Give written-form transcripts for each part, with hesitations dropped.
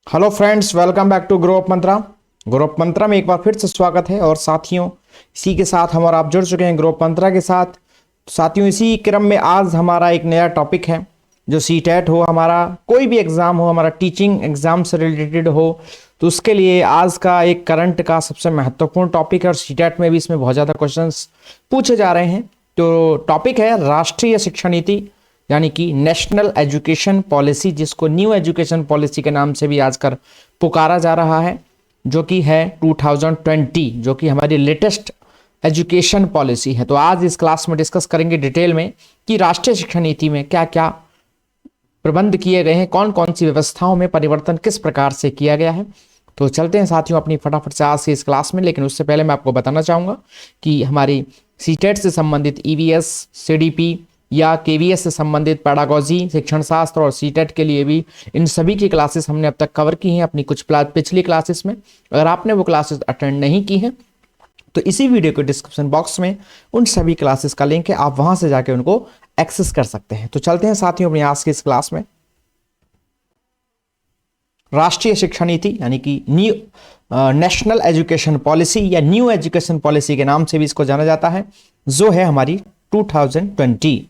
Hello friends, welcome back to grow up mantra. Grow up mantra में एक बार फिर से स्वागत है। और साथियों, इसी के साथ हम और आप जुड़ चुके हैं ग्रो अप मंत्रा के साथ। साथियों, इसी क्रम में आज हमारा एक नया टॉपिक है, जो सीटेट हो, हमारा कोई भी एग्जाम हो, हमारा टीचिंग एग्जाम से रिलेटेड हो, तो उसके लिए आज का एक करंट का सबसे महत्वपूर्ण टॉपिक है। और सीटेट में भी इसमें बहुत ज़्यादा क्वेश्चंस पूछे जा रहे हैं। तो टॉपिक है राष्ट्रीय शिक्षा नीति, यानी कि नेशनल एजुकेशन पॉलिसी, जिसको न्यू एजुकेशन पॉलिसी के नाम से भी आजकल पुकारा जा रहा है, जो कि है 2020, जो कि हमारी लेटेस्ट एजुकेशन पॉलिसी है। तो आज इस क्लास में डिस्कस करेंगे डिटेल में कि राष्ट्रीय शिक्षा नीति में क्या क्या प्रबंध किए गए हैं, कौन कौन सी व्यवस्थाओं में परिवर्तन किस प्रकार से किया गया है। तो चलते हैं साथियों अपनी फटाफट से आज से इस क्लास में। लेकिन उससे पहले मैं आपको बताना चाहूँगा कि हमारी सीटेट से संबंधित ईवीएस, सीडीपी या केवीएस से संबंधित पेडागोजी, शिक्षण शास्त्र और सीटेट के लिए भी इन सभी की क्लासेस हमने अब तक कवर की हैं अपनी कुछ पिछली क्लासेस में। अगर आपने वो क्लासेस अटेंड नहीं की हैं तो इसी वीडियो के डिस्क्रिप्शन बॉक्स में उन सभी क्लासेस का लिंक है, आप वहां से जाके उनको एक्सेस कर सकते हैं। तो चलते हैं साथियों अपनी आज की इस क्लास में। राष्ट्रीय शिक्षा नीति यानी कि न्यू नेशनल एजुकेशन पॉलिसी या न्यू एजुकेशन पॉलिसी के नाम से भी इसको जाना जाता है, जो है हमारी 2020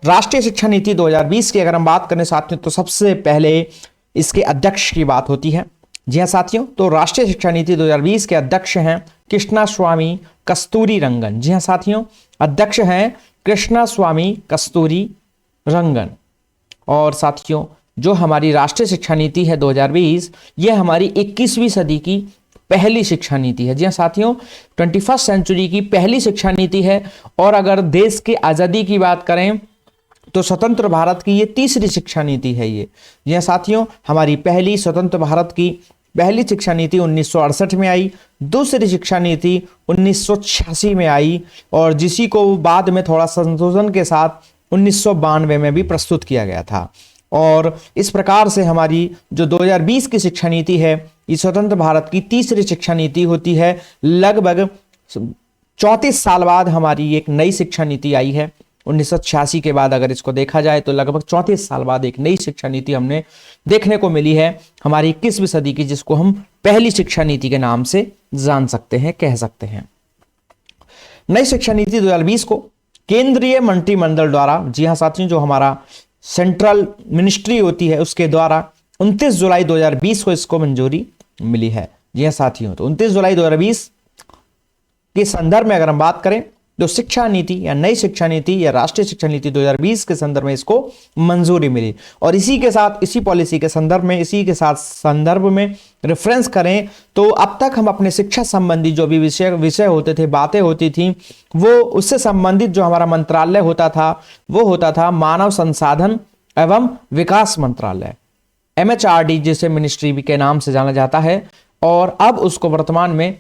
राष्ट्रीय शिक्षा नीति 2020 की। अगर हम बात करें साथियों तो सबसे पहले इसके अध्यक्ष की बात होती है। जी हाँ साथियों, तो राष्ट्रीय शिक्षा नीति 2020 के अध्यक्ष हैं कृष्णास्वामी कस्तूरीरंगन। जी हाँ साथियों, अध्यक्ष हैं कृष्णास्वामी कस्तूरीरंगन। और साथियों, जो हमारी राष्ट्रीय शिक्षा नीति है 2020, यह हमारी 21वीं सदी की पहली शिक्षा नीति है। जी हाँ साथियों, 21st सेंचुरी की पहली शिक्षा नीति है। और अगर देश की आज़ादी की बात करें तो स्वतंत्र भारत की ये तीसरी शिक्षा नीति है ये। जी हाँ साथियों, हमारी पहली स्वतंत्र भारत की पहली शिक्षा नीति 1968 में आई, दूसरी शिक्षा नीति 1986 में आई, और जिसी को बाद में थोड़ा संशोधन के साथ 1992 में भी प्रस्तुत किया गया था। और इस प्रकार से हमारी जो 2020 की शिक्षा नीति है, ये स्वतंत्र भारत की तीसरी शिक्षा नीति होती है। लगभग 34 साल बाद हमारी एक नई शिक्षा नीति आई है। 1986 के बाद अगर इसको देखा जाए तो लगभग 34 साल बाद एक नई शिक्षा नीति हमने देखने को मिली है हमारी 21वीं सदी की, जिसको हम पहली शिक्षा नीति के नाम से जान सकते हैं, कह सकते हैं। नई शिक्षा नीति 2020 को केंद्रीय मंत्रिमंडल द्वारा, जी हाँ साथियों, जो हमारा सेंट्रल मिनिस्ट्री होती है उसके द्वारा 29 जुलाई 2020 को इसको मंजूरी मिली है। जी हाँ साथियों, तो 29 जुलाई 2020 के संदर्भ में अगर हम बात करें तो शिक्षा नीति या नई शिक्षा नीति या राष्ट्रीय शिक्षा नीति 2020 के संदर्भ में इसको मंजूरी मिली। और इसी के साथ, इसी पॉलिसी के संदर्भ में, इसी के साथ संदर्भ में रेफरेंस करें तो अब तक हम अपने शिक्षा संबंधी जो भी विषय होते थे, बातें होती थी, वो उससे संबंधित जो हमारा मंत्रालय होता था वो होता था मानव संसाधन एवं विकास मंत्रालय, MHRD, जिसे मिनिस्ट्री के नाम से जाना जाता है। और अब उसको वर्तमान में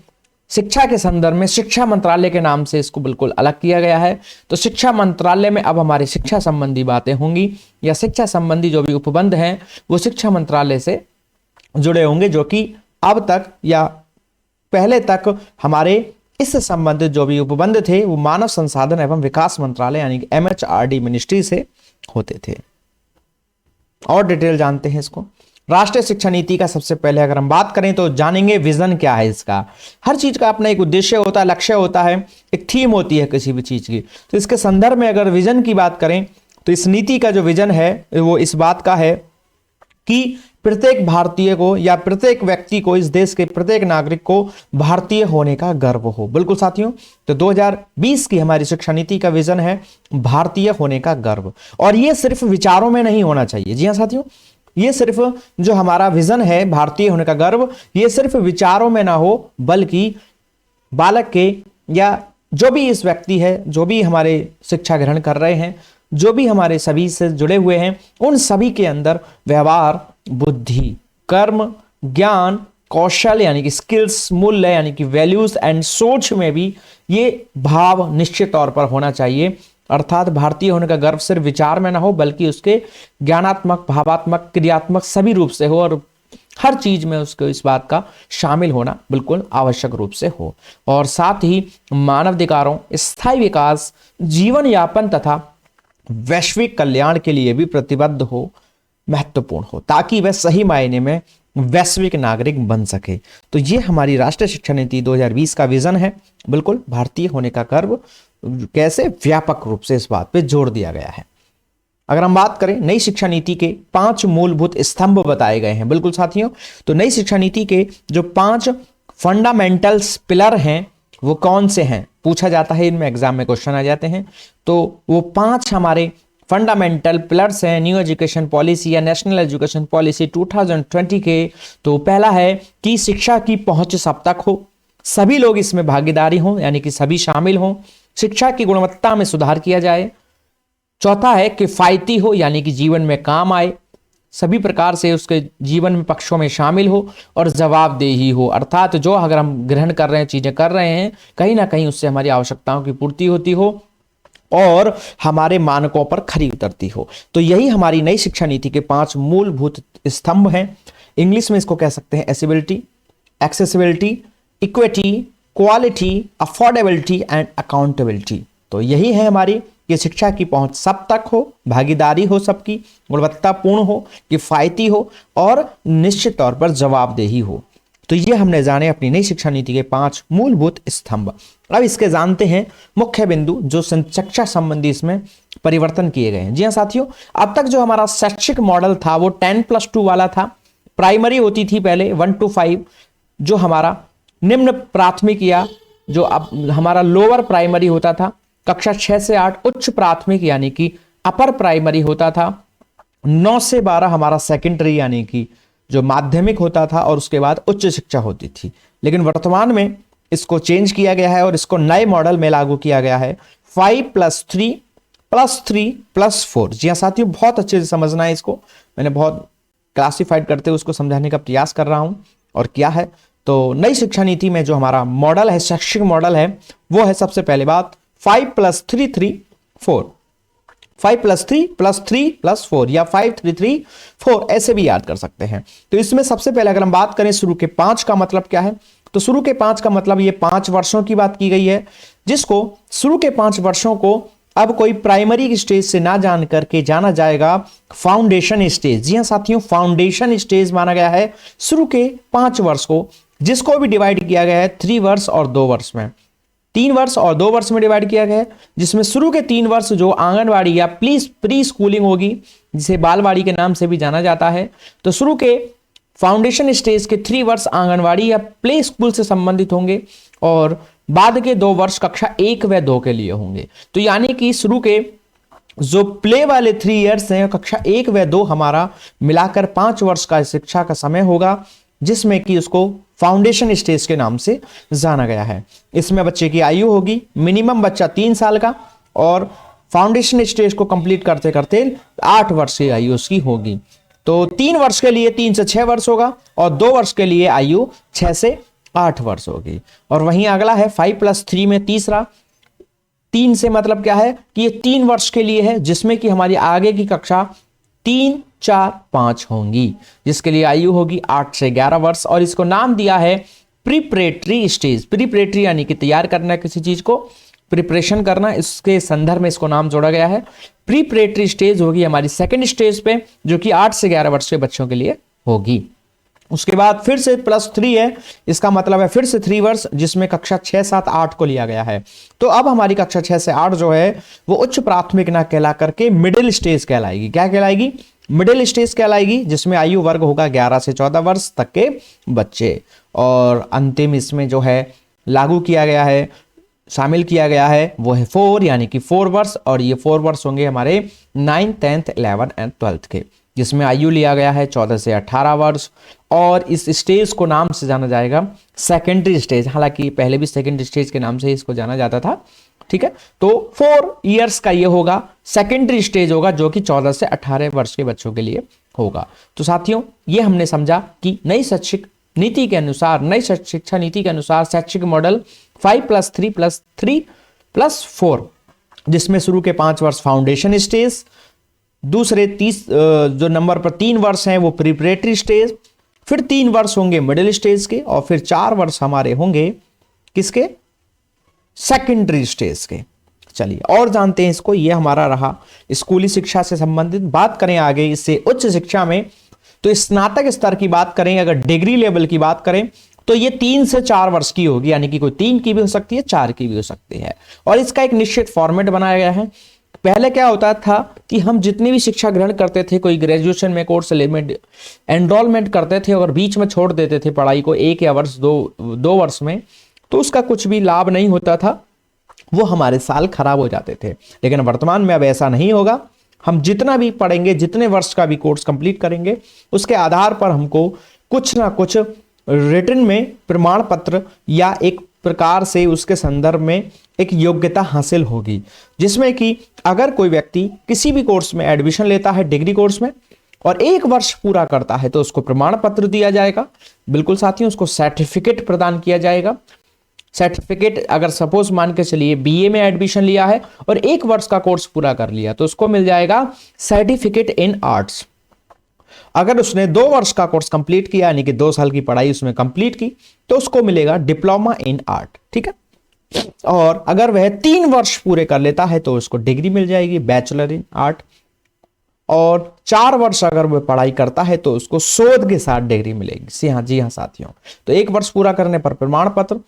शिक्षा के संदर्भ में शिक्षा मंत्रालय के नाम से इसको बिल्कुल अलग किया गया है। तो शिक्षा मंत्रालय में अब हमारी शिक्षा संबंधी बातें होंगी, या शिक्षा संबंधी जो भी उपबंध हैं वो शिक्षा मंत्रालय से जुड़े होंगे, जो कि अब तक या पहले तक हमारे इससे संबंधित जो भी उपबंध थे वो मानव संसाधन एवं विकास मंत्रालय यानी कि MHRD मिनिस्ट्री से होते थे। और डिटेल जानते हैं इसको। राष्ट्रीय शिक्षा नीति का सबसे पहले अगर हम बात करें तो जानेंगे विजन क्या है इसका। हर चीज का अपना एक उद्देश्य होता है, लक्ष्य होता है, एक थीम होती है किसी भी चीज की। तो इसके संदर्भ में अगर विजन की बात करें तो इस नीति का जो विजन है वो इस बात का है कि प्रत्येक भारतीय को या प्रत्येक व्यक्ति को, इस देश के प्रत्येक नागरिक को भारतीय होने का गर्व हो। बिल्कुल साथियों, तो 2020 की हमारी शिक्षा नीति का विजन है भारतीय होने का गर्व। और ये सिर्फ विचारों में नहीं होना चाहिए। जी हाँ साथियों, ये सिर्फ जो हमारा विजन है भारतीय होने का गर्व, ये सिर्फ विचारों में ना हो, बल्कि बालक के या जो भी इस व्यक्ति है, जो भी हमारे शिक्षा ग्रहण कर रहे हैं, जो भी हमारे सभी से जुड़े हुए हैं, उन सभी के अंदर व्यवहार, बुद्धि, कर्म, ज्ञान, कौशल यानी कि स्किल्स, मूल्य यानी कि वैल्यूज एंड सोच में भी ये भाव निश्चित तौर पर होना चाहिए। अर्थात भारतीय होने का गर्व सिर्फ विचार में ना हो, बल्कि उसके ज्ञानात्मक, भावात्मक, क्रियात्मक सभी रूप से हो, और हर चीज में उसको इस बात का शामिल होना बिल्कुल आवश्यक रूप से हो। और साथ ही मानवाधिकारों, स्थायी विकास, जीवन यापन तथा वैश्विक कल्याण के लिए भी प्रतिबद्ध हो। महत्वपूर्ण हो, ताकि वह सही मायने में वैश्विक नागरिक बन सके। तो ये हमारी राष्ट्रीय शिक्षा नीति 2020 का विजन है। बिल्कुल भारतीय होने का गर्व कैसे व्यापक रूप से इस बात पे जोर दिया गया है। अगर हम बात करें नई शिक्षा नीति के 5 मूलभूत स्तंभ बताए गए हैं। बिल्कुल साथियों, तो नई शिक्षा नीति के जो 5 फंडामेंटल्स पिलर हैं वो कौन से हैं, पूछा जाता है, इनमें एग्जाम में क्वेश्चन आ जाते हैं। तो वो 5 हमारे फंडामेंटल पिलर्स हैं न्यू एजुकेशन पॉलिसी या नेशनल एजुकेशन पॉलिसी 2020 के। तो पहला है कि शिक्षा की पहुंच सब तक हो, सभी लोग इसमें भागीदारी हों, यानी कि सभी शामिल हों। शिक्षा की गुणवत्ता में सुधार किया जाए। चौथा है किफायती हो, यानी कि जीवन में काम आए, सभी प्रकार से उसके जीवन में पक्षों में शामिल हो और जवाबदेही हो, अर्थात जो अगर हम ग्रहण कर रहे हैं, चीजें कर रहे हैं, कहीं ना कहीं उससे हमारी आवश्यकताओं की पूर्ति होती हो और हमारे मानकों पर खरी उतरती हो। तो यही हमारी नई शिक्षा नीति के 5 मूलभूत स्तंभ हैं। इंग्लिश में इसको कह सकते हैं accessibility, accessibility, equity, quality, affordability and accountability. तो यही है हमारी कि शिक्षा की पहुंच सब तक हो, भागीदारी हो सबकी, गुणवत्तापूर्ण हो, किफायती हो और निश्चित तौर पर जवाबदेही हो। तो ये हमने जाने अपनी नई शिक्षा नीति के 5 मूलभूत स्तंभ। अब इसके जानते हैं मुख्य बिंदु जो शिक्षा संबंधी इसमें परिवर्तन किए गए हैं। जी हाँ साथियों, अब तक जो हमारा शैक्षिक मॉडल था वो 10+2 वाला था। प्राइमरी होती थी पहले 1 to 5, जो हमारा निम्न प्राथमिक या जो अब हमारा लोअर प्राइमरी होता था। कक्षा 6 से 8 उच्च प्राथमिक यानी कि अपर प्राइमरी होता था। 9 से 12 हमारा सेकेंडरी यानी कि जो माध्यमिक होता था और उसके बाद उच्च शिक्षा होती थी। लेकिन वर्तमान में इसको चेंज किया गया है और इसको नए मॉडल में लागू किया गया है 5+3+3+4। जी हाँ साथियों, बहुत अच्छे से समझना है इसको। मैंने बहुत क्लासिफाइड करते हुए उसको समझाने का प्रयास कर रहा हूं। और क्या है, तो नई शिक्षा नीति में जो हमारा मॉडल है, शैक्षिक मॉडल है, वो है सबसे पहले बात 5+3+3+4, 5+3+3+4 या 5-3-3-4 ऐसे भी याद कर सकते हैं। तो इसमें सबसे पहले अगर हम बात करें शुरू के 5 का मतलब क्या है, तो शुरू के 5 का मतलब ये 5 वर्षों की बात की गई है, जिसको शुरू के 5 वर्षों को अब कोई प्राइमरी स्टेज से ना जान करके जाना जाएगा फाउंडेशन स्टेज। जी हाँ साथियों, फाउंडेशन स्टेज माना गया है शुरू के 5 वर्ष को, जिसको भी डिवाइड किया गया है 3 वर्ष और 2 वर्ष में। 3 वर्ष और 2 वर्ष में डिवाइड किया गया है, जिसमें शुरू के 3 वर्ष जो आंगनवाड़ी या प्री स्कूलिंग होगी, जिसे बालवाड़ी के नाम से भी जाना जाता है। तो शुरू के फाउंडेशन स्टेज के 3 वर्ष आंगनवाड़ी या प्ले स्कूल से संबंधित होंगे और बाद के 2 वर्ष कक्षा 1 व 2 के लिए होंगे। तो यानी कि शुरू के जो प्ले वाले 3 इयर्स हैं, कक्षा 1 व 2 हमारा मिलाकर 5 वर्ष का शिक्षा का समय होगा, जिसमें कि उसको फाउंडेशन स्टेज के नाम से जाना गया है। इसमें बच्चे की आयु होगी मिनिमम बच्चा 3 साल का और फाउंडेशन स्टेज को कंप्लीट करते करते 8 वर्ष की आयु उसकी होगी। तो 3 वर्ष के लिए 3 से 6 वर्ष होगा और 2 वर्ष के लिए आयु 6 से 8 वर्ष होगी। और वहीं अगला है 5+3 में तीसरा, 3 से मतलब क्या है कि ये 3 वर्ष के लिए है, जिसमें कि हमारी आगे की कक्षा 3, 4, 5 होंगी, जिसके लिए आयु होगी 8 से 11 वर्ष। और इसको नाम दिया है प्रीपरेटरी स्टेज। प्रीपरेटरी यानी कि तैयार करना, किसी चीज को प्रिपरेशन करना, इसके संदर्भ में इसको नाम जोड़ा गया है। प्रीपरेटरी स्टेज होगी हमारी सेकंड स्टेज पे, जो कि 8 से 11 वर्ष के बच्चों के लिए होगी। उसके बाद फिर से +3 है, इसका मतलब है फिर से 3 वर्ष, जिसमें कक्षा 6, 7, 8 को लिया गया है। तो अब हमारी कक्षा 6 से 8 जो है वो उच्च प्राथमिक ना कहला करके मिडिल स्टेज कहलाएगी। क्या कहलाएगी? मिडिल स्टेज कहलाएगी, जिसमें आयु वर्ग होगा 11 से 14 वर्ष तक के बच्चे। और अंतिम इसमें जो है लागू किया गया है, शामिल किया गया है, वो है 4 यानी कि 4 वर्ष। और ये 4 वर्ष होंगे हमारे 9th, 10th, 11th and 12th के, जिसमें आयु लिया गया है 14 से 18 वर्ष। और इस स्टेज को नाम से जाना जाएगा सेकेंडरी स्टेज, हालांकि पहले भी सेकेंडरी स्टेज के नाम से इसको जाना जाता था। ठीक है, तो 4 इयर्स का ये होगा सेकेंडरी स्टेज होगा, जो कि 14 से 18 वर्ष के बच्चों के लिए होगा। तो साथियों, ये हमने समझा कि नई शैक्षिक नीति के अनुसार, नई शिक्षा नीति के अनुसार शैक्षिक मॉडल 5+3+3+4, जिसमें शुरू के 5 वर्ष फाउंडेशन स्टेज, दूसरे 30 जो नंबर पर 3 वर्ष हैं वो प्रिपरेटरी स्टेज, फिर 3 वर्ष होंगे मिडिल स्टेज के, और फिर 4 वर्ष हमारे होंगे किसके? सेकेंडरी स्टेज के। चलिए और जानते हैं इसको, ये हमारा रहा स्कूली शिक्षा से संबंधित। बात करें आगे इससे उच्च शिक्षा में, तो स्नातक स्तर की बात करें, अगर डिग्री लेवल की बात करें तो ये 3 से 4 वर्ष की होगी, यानी कि कोई 3 की भी हो सकती है, 4 की भी हो सकती है। और इसका एक निश्चित फॉर्मेट बनाया गया है। पहले क्या होता था कि हम जितनी भी शिक्षा ग्रहण करते थे, कोई ग्रेजुएशन में कोर्स एनरोलमेंट करते थे और बीच में छोड़ देते थे पढ़ाई को 1 या वर्ष 2 वर्ष में, तो उसका कुछ भी लाभ नहीं होता था, वो हमारे साल खराब हो जाते थे। लेकिन वर्तमान में अब ऐसा नहीं होगा। हम जितना भी पढ़ेंगे, जितने वर्ष का भी कोर्स कंप्लीट करेंगे, उसके आधार पर हमको कुछ ना कुछ रिटन में प्रमाण पत्र या एक प्रकार से उसके संदर्भ में एक योग्यता हासिल होगी, जिसमें कि अगर कोई व्यक्ति किसी भी कोर्स में एडमिशन लेता है, डिग्री कोर्स में, और 1 वर्ष पूरा करता है, तो उसको प्रमाण पत्र दिया जाएगा। बिल्कुल साथियों, उसको सर्टिफिकेट प्रदान किया जाएगा। सर्टिफिकेट, अगर सपोज मान के चलिए बीए में एडमिशन लिया है और 1 वर्ष का कोर्स पूरा कर लिया, तो उसको मिल जाएगा सर्टिफिकेट इन आर्ट्स। अगर उसने 2 वर्ष का कोर्स कंप्लीट किया, यानी कि 2 साल की पढ़ाई उसमें कंप्लीट की, तो उसको मिलेगा डिप्लोमा इन आर्ट। ठीक है। और अगर वह 3 वर्ष पूरे कर लेता है तो उसको डिग्री मिल जाएगी बैचलर इन आर्ट। और 4 वर्ष अगर वह पढ़ाई करता है तो उसको शोध के साथ डिग्री मिलेगी। जी हाँ साथियों, तो 1 वर्ष पूरा करने पर प्रमाण पत्र,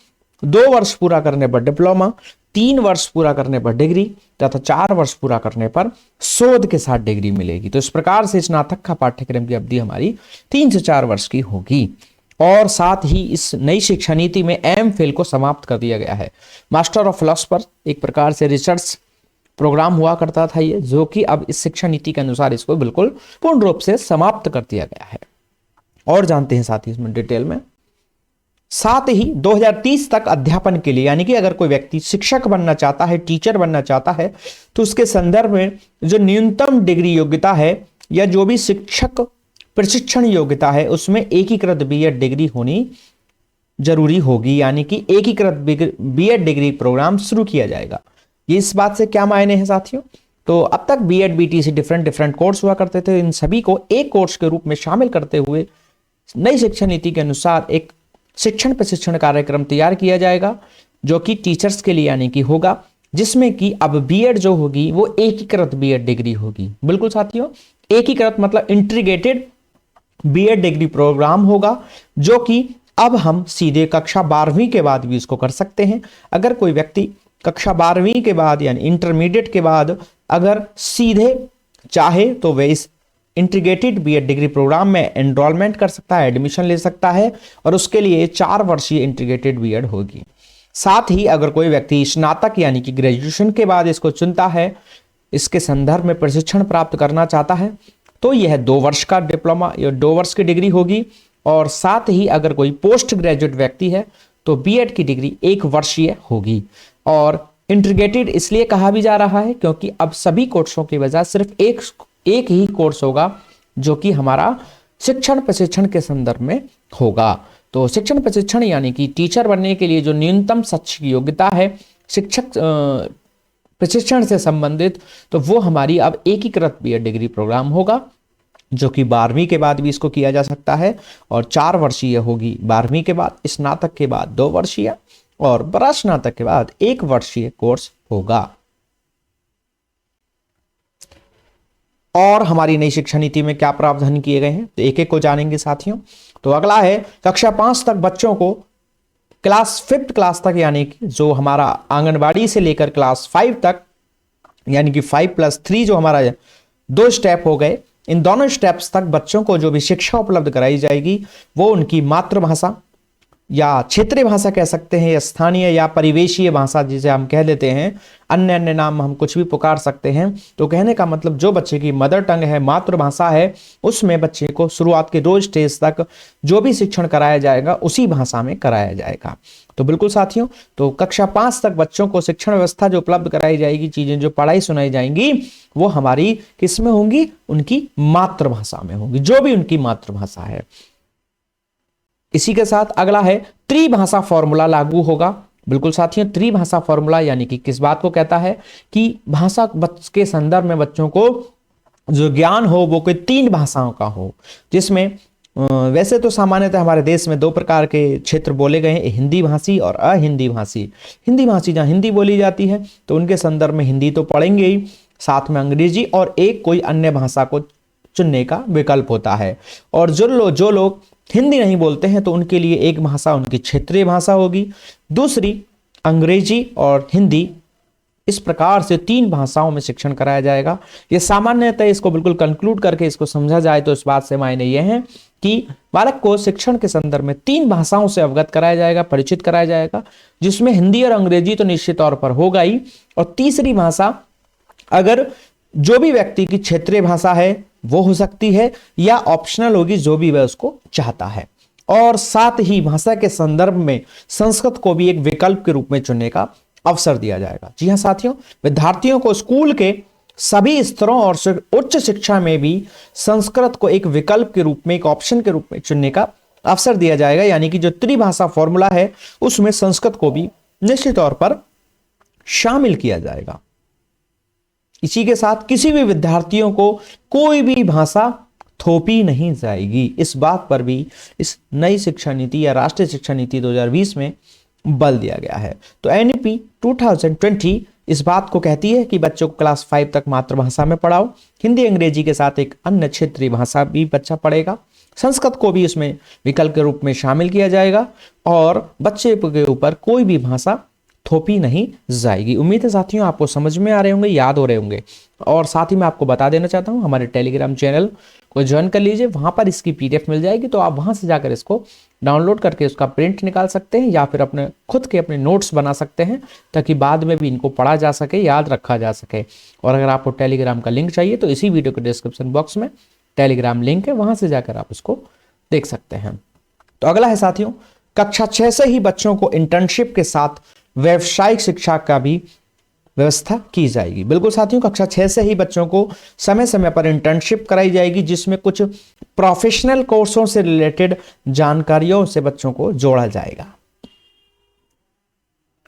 2 वर्ष पूरा करने पर डिप्लोमा, 3 वर्ष पूरा करने पर डिग्री तथा 4 वर्ष पूरा करने पर शोध के साथ डिग्री मिलेगी। तो इस प्रकार से स्नातक का पाठ्यक्रम की अवधि हमारी 3 से 4 वर्ष की होगी। और साथ ही इस नई शिक्षा नीति में एमफिल को समाप्त कर दिया गया है। मास्टर ऑफ फिलॉसफर एक प्रकार से रिसर्च प्रोग्राम हुआ करता था ये, जो कि अब इस शिक्षा नीति के अनुसार इसको बिल्कुल पूर्ण रूप से समाप्त कर दिया गया है। और जानते हैं साथ ही इसमें डिटेल में, साथ ही 2030 तक अध्यापन के लिए, यानी कि अगर कोई व्यक्ति शिक्षक बनना चाहता है, टीचर बनना चाहता है, तो उसके संदर्भ में जो न्यूनतम डिग्री योग्यता है या जो भी शिक्षक प्रशिक्षण योग्यता है, उसमें एकीकृत बीएड डिग्री होनी जरूरी होगी, यानी कि एकीकृत बीएड डिग्री प्रोग्राम शुरू किया जाएगा। ये इस बात से क्या मायने हैं साथियों, तो अब तक बीएड बीटीसी डिफरेंट कोर्स हुआ करते थे, इन सभी को एक कोर्स के रूप में शामिल करते हुए नई शिक्षा नीति के अनुसार एक शिक्षण प्रशिक्षण कार्यक्रम तैयार किया जाएगा, जो कि टीचर्स के लिए यानी कि होगा, जिसमें कि अब बीएड जो होगी वो एकीकृत बीएड डिग्री होगी। बिल्कुल साथियों, एकीकृत मतलब इंटीग्रेटेड बीएड डिग्री प्रोग्राम होगा, जो कि अब हम सीधे कक्षा 12वीं के बाद भी इसको कर सकते हैं। अगर कोई व्यक्ति कक्षा 12वीं के बाद यानी इंटरमीडिएट के बाद अगर सीधे चाहे तो वह इस इंटीग्रेटेड बीएड डिग्री प्रोग्राम में एनरोलमेंट कर सकता है, एडमिशन ले सकता है, और उसके लिए 4 वर्षीय इंटीग्रेटेड बीएड होगी। साथ ही अगर कोई व्यक्ति स्नातक यानी कि ग्रेजुएशन के बाद इसको चुनता है, इसके संदर्भ में प्रशिक्षण प्राप्त करना चाहता है, तो यह 2 वर्ष का डिप्लोमा या 2 वर्ष की डिग्री होगी। और साथ ही अगर कोई पोस्ट ग्रेजुएट व्यक्ति है तो बीएड की डिग्री 1 वर्षीय होगी। और इंटीग्रेटेड इसलिए कहा भी जा रहा है क्योंकि अब सभी कोर्सों की वजह सिर्फ एक ही कोर्स होगा, जो कि हमारा शिक्षण प्रशिक्षण के संदर्भ में होगा। तो शिक्षण प्रशिक्षण यानी कि टीचर बनने के लिए जो न्यूनतम शैक्षिक योग्यता है शिक्षक प्रशिक्षण से संबंधित, तो वो हमारी अब एकीकृत बीएड डिग्री प्रोग्राम होगा, जो कि 12वीं के बाद भी इसको किया जा सकता है और 4 वर्षीय होगी 12वीं के बाद, स्नातक के बाद 2 वर्षीय और परास्नातक के बाद 1 वर्षीय कोर्स होगा। और हमारी नई शिक्षा नीति में क्या प्रावधान किए गए हैं, तो एक एक को जानेंगे साथियों। तो अगला है कक्षा 5 तक बच्चों को क्लास 5th क्लास तक, यानी कि जो हमारा आंगनबाड़ी से लेकर क्लास 5 तक, यानी कि 5+3 जो हमारा 2 स्टेप हो गए, इन दोनों स्टेप्स तक बच्चों को जो भी शिक्षा उपलब्ध कराई जाएगी वो उनकी मातृभाषा या क्षेत्रीय भाषा कह सकते हैं, या स्थानीय या परिवेशीय भाषा जिसे हम कह देते हैं, अन्य नाम हम कुछ भी पुकार सकते हैं। तो कहने का मतलब जो बच्चे की मदर टंग है, मातृभाषा है, उसमें बच्चे को शुरुआत के 2 स्टेज तक जो भी शिक्षण कराया जाएगा उसी भाषा में कराया जाएगा। तो बिल्कुल साथियों, तो कक्षा 5 तक बच्चों को शिक्षण व्यवस्था जो उपलब्ध कराई जाएगी, चीजें जो पढ़ाई सुनाई जाएंगी, वो हमारी किस में होंगी, उनकी मातृभाषा में होंगी, जो भी उनकी मातृभाषा है। इसी के साथ अगला है त्रिभाषा फॉर्मूला लागू होगा। बिल्कुल साथियों, त्रिभाषा फॉर्मूला यानी कि किस बात को कहता है कि भाषा के संदर्भ में बच्चों को जो ज्ञान हो वो कोई 3 भाषाओं का हो, जिसमें वैसे तो सामान्यतः हमारे देश में दो प्रकार के क्षेत्र बोले गए हैं, हिंदी भाषी और अहिंदी भाषी। हिंदी भाषी जहाँ हिंदी बोली जाती है तो उनके संदर्भ में हिंदी तो पढ़ेंगे ही, साथ में अंग्रेजी और एक कोई अन्य भाषा को चुनने का विकल्प होता है। और जो लोग हिंदी नहीं बोलते हैं तो उनके लिए एक भाषा उनकी क्षेत्रीय भाषा होगी, दूसरी अंग्रेजी और हिंदी। इस प्रकार से 3 भाषाओं में शिक्षण कराया जाएगा। ये सामान्यतः इसको बिल्कुल कंक्लूड करके इसको समझा जाए तो इस बात से मायने ये हैं कि बालक को शिक्षण के संदर्भ में 3 भाषाओं से अवगत कराया जाएगा, परिचित कराया जाएगा, जिसमें हिंदी और अंग्रेजी तो निश्चित तौर पर होगा ही, और तीसरी भाषा अगर जो भी व्यक्ति की क्षेत्रीय भाषा है वो हो सकती है, या ऑप्शनल होगी जो भी वह उसको चाहता है। और साथ ही भाषा के संदर्भ में संस्कृत को भी एक विकल्प के रूप में चुनने का अवसर दिया जाएगा। जी हाँ साथियों, विद्यार्थियों को स्कूल के सभी स्तरों और उच्च शिक्षा में भी संस्कृत को एक विकल्प के रूप में, एक ऑप्शन के रूप में चुनने का अवसर दिया जाएगा। यानी कि जो त्रिभाषा फॉर्मूला है उसमें संस्कृत को भी निश्चित तौर पर शामिल किया जाएगा। इसी के साथ किसी भी विद्यार्थियों को कोई भी भाषा थोपी नहीं जाएगी। इस बात पर भी इस नई शिक्षा नीति या राष्ट्रीय शिक्षा नीति 2020 में बल दिया गया है। तो एनईपी 2020 इस बात को कहती है कि बच्चों को क्लास 5 तक मातृभाषा में पढ़ाओ, हिंदी अंग्रेजी के साथ एक अन्य क्षेत्रीय भाषा भी बच्चा पढ़ेगा, संस्कृत को भी इसमें विकल्प के रूप में शामिल किया जाएगा, और बच्चे के ऊपर कोई भी भाषा थोपी नहीं जाएगी। उम्मीद है साथियों आपको समझ में आ रहे होंगे, याद हो रहे होंगे। और साथ ही मैं आपको बता देना चाहता हूं, हमारे टेलीग्राम चैनल को ज्वाइन कर लीजिए, वहां पर इसकी पीडीएफ मिल जाएगी, तो आप वहां से जाकर इसको डाउनलोड करके उसका प्रिंट निकाल सकते हैं, या फिर अपने खुद के अपने नोट्स बना सकते हैं, ताकि बाद में भी इनको पढ़ा जा सके, याद रखा जा सके। और अगर आपको टेलीग्राम का लिंक चाहिए तो इसी वीडियो के डिस्क्रिप्शन बॉक्स में टेलीग्राम लिंक है, वहां से जाकर आप उसको देख सकते हैं। तो अगला है साथियों, कक्षा 6 से ही बच्चों को इंटर्नशिप के साथ व्यावसायिक शिक्षा का भी व्यवस्था की जाएगी। बिल्कुल साथियों, कक्षा 6 से ही बच्चों को समय समय पर इंटर्नशिप कराई जाएगी, जिसमें कुछ प्रोफेशनल कोर्सों से रिलेटेड जानकारियों से बच्चों को जोड़ा जाएगा।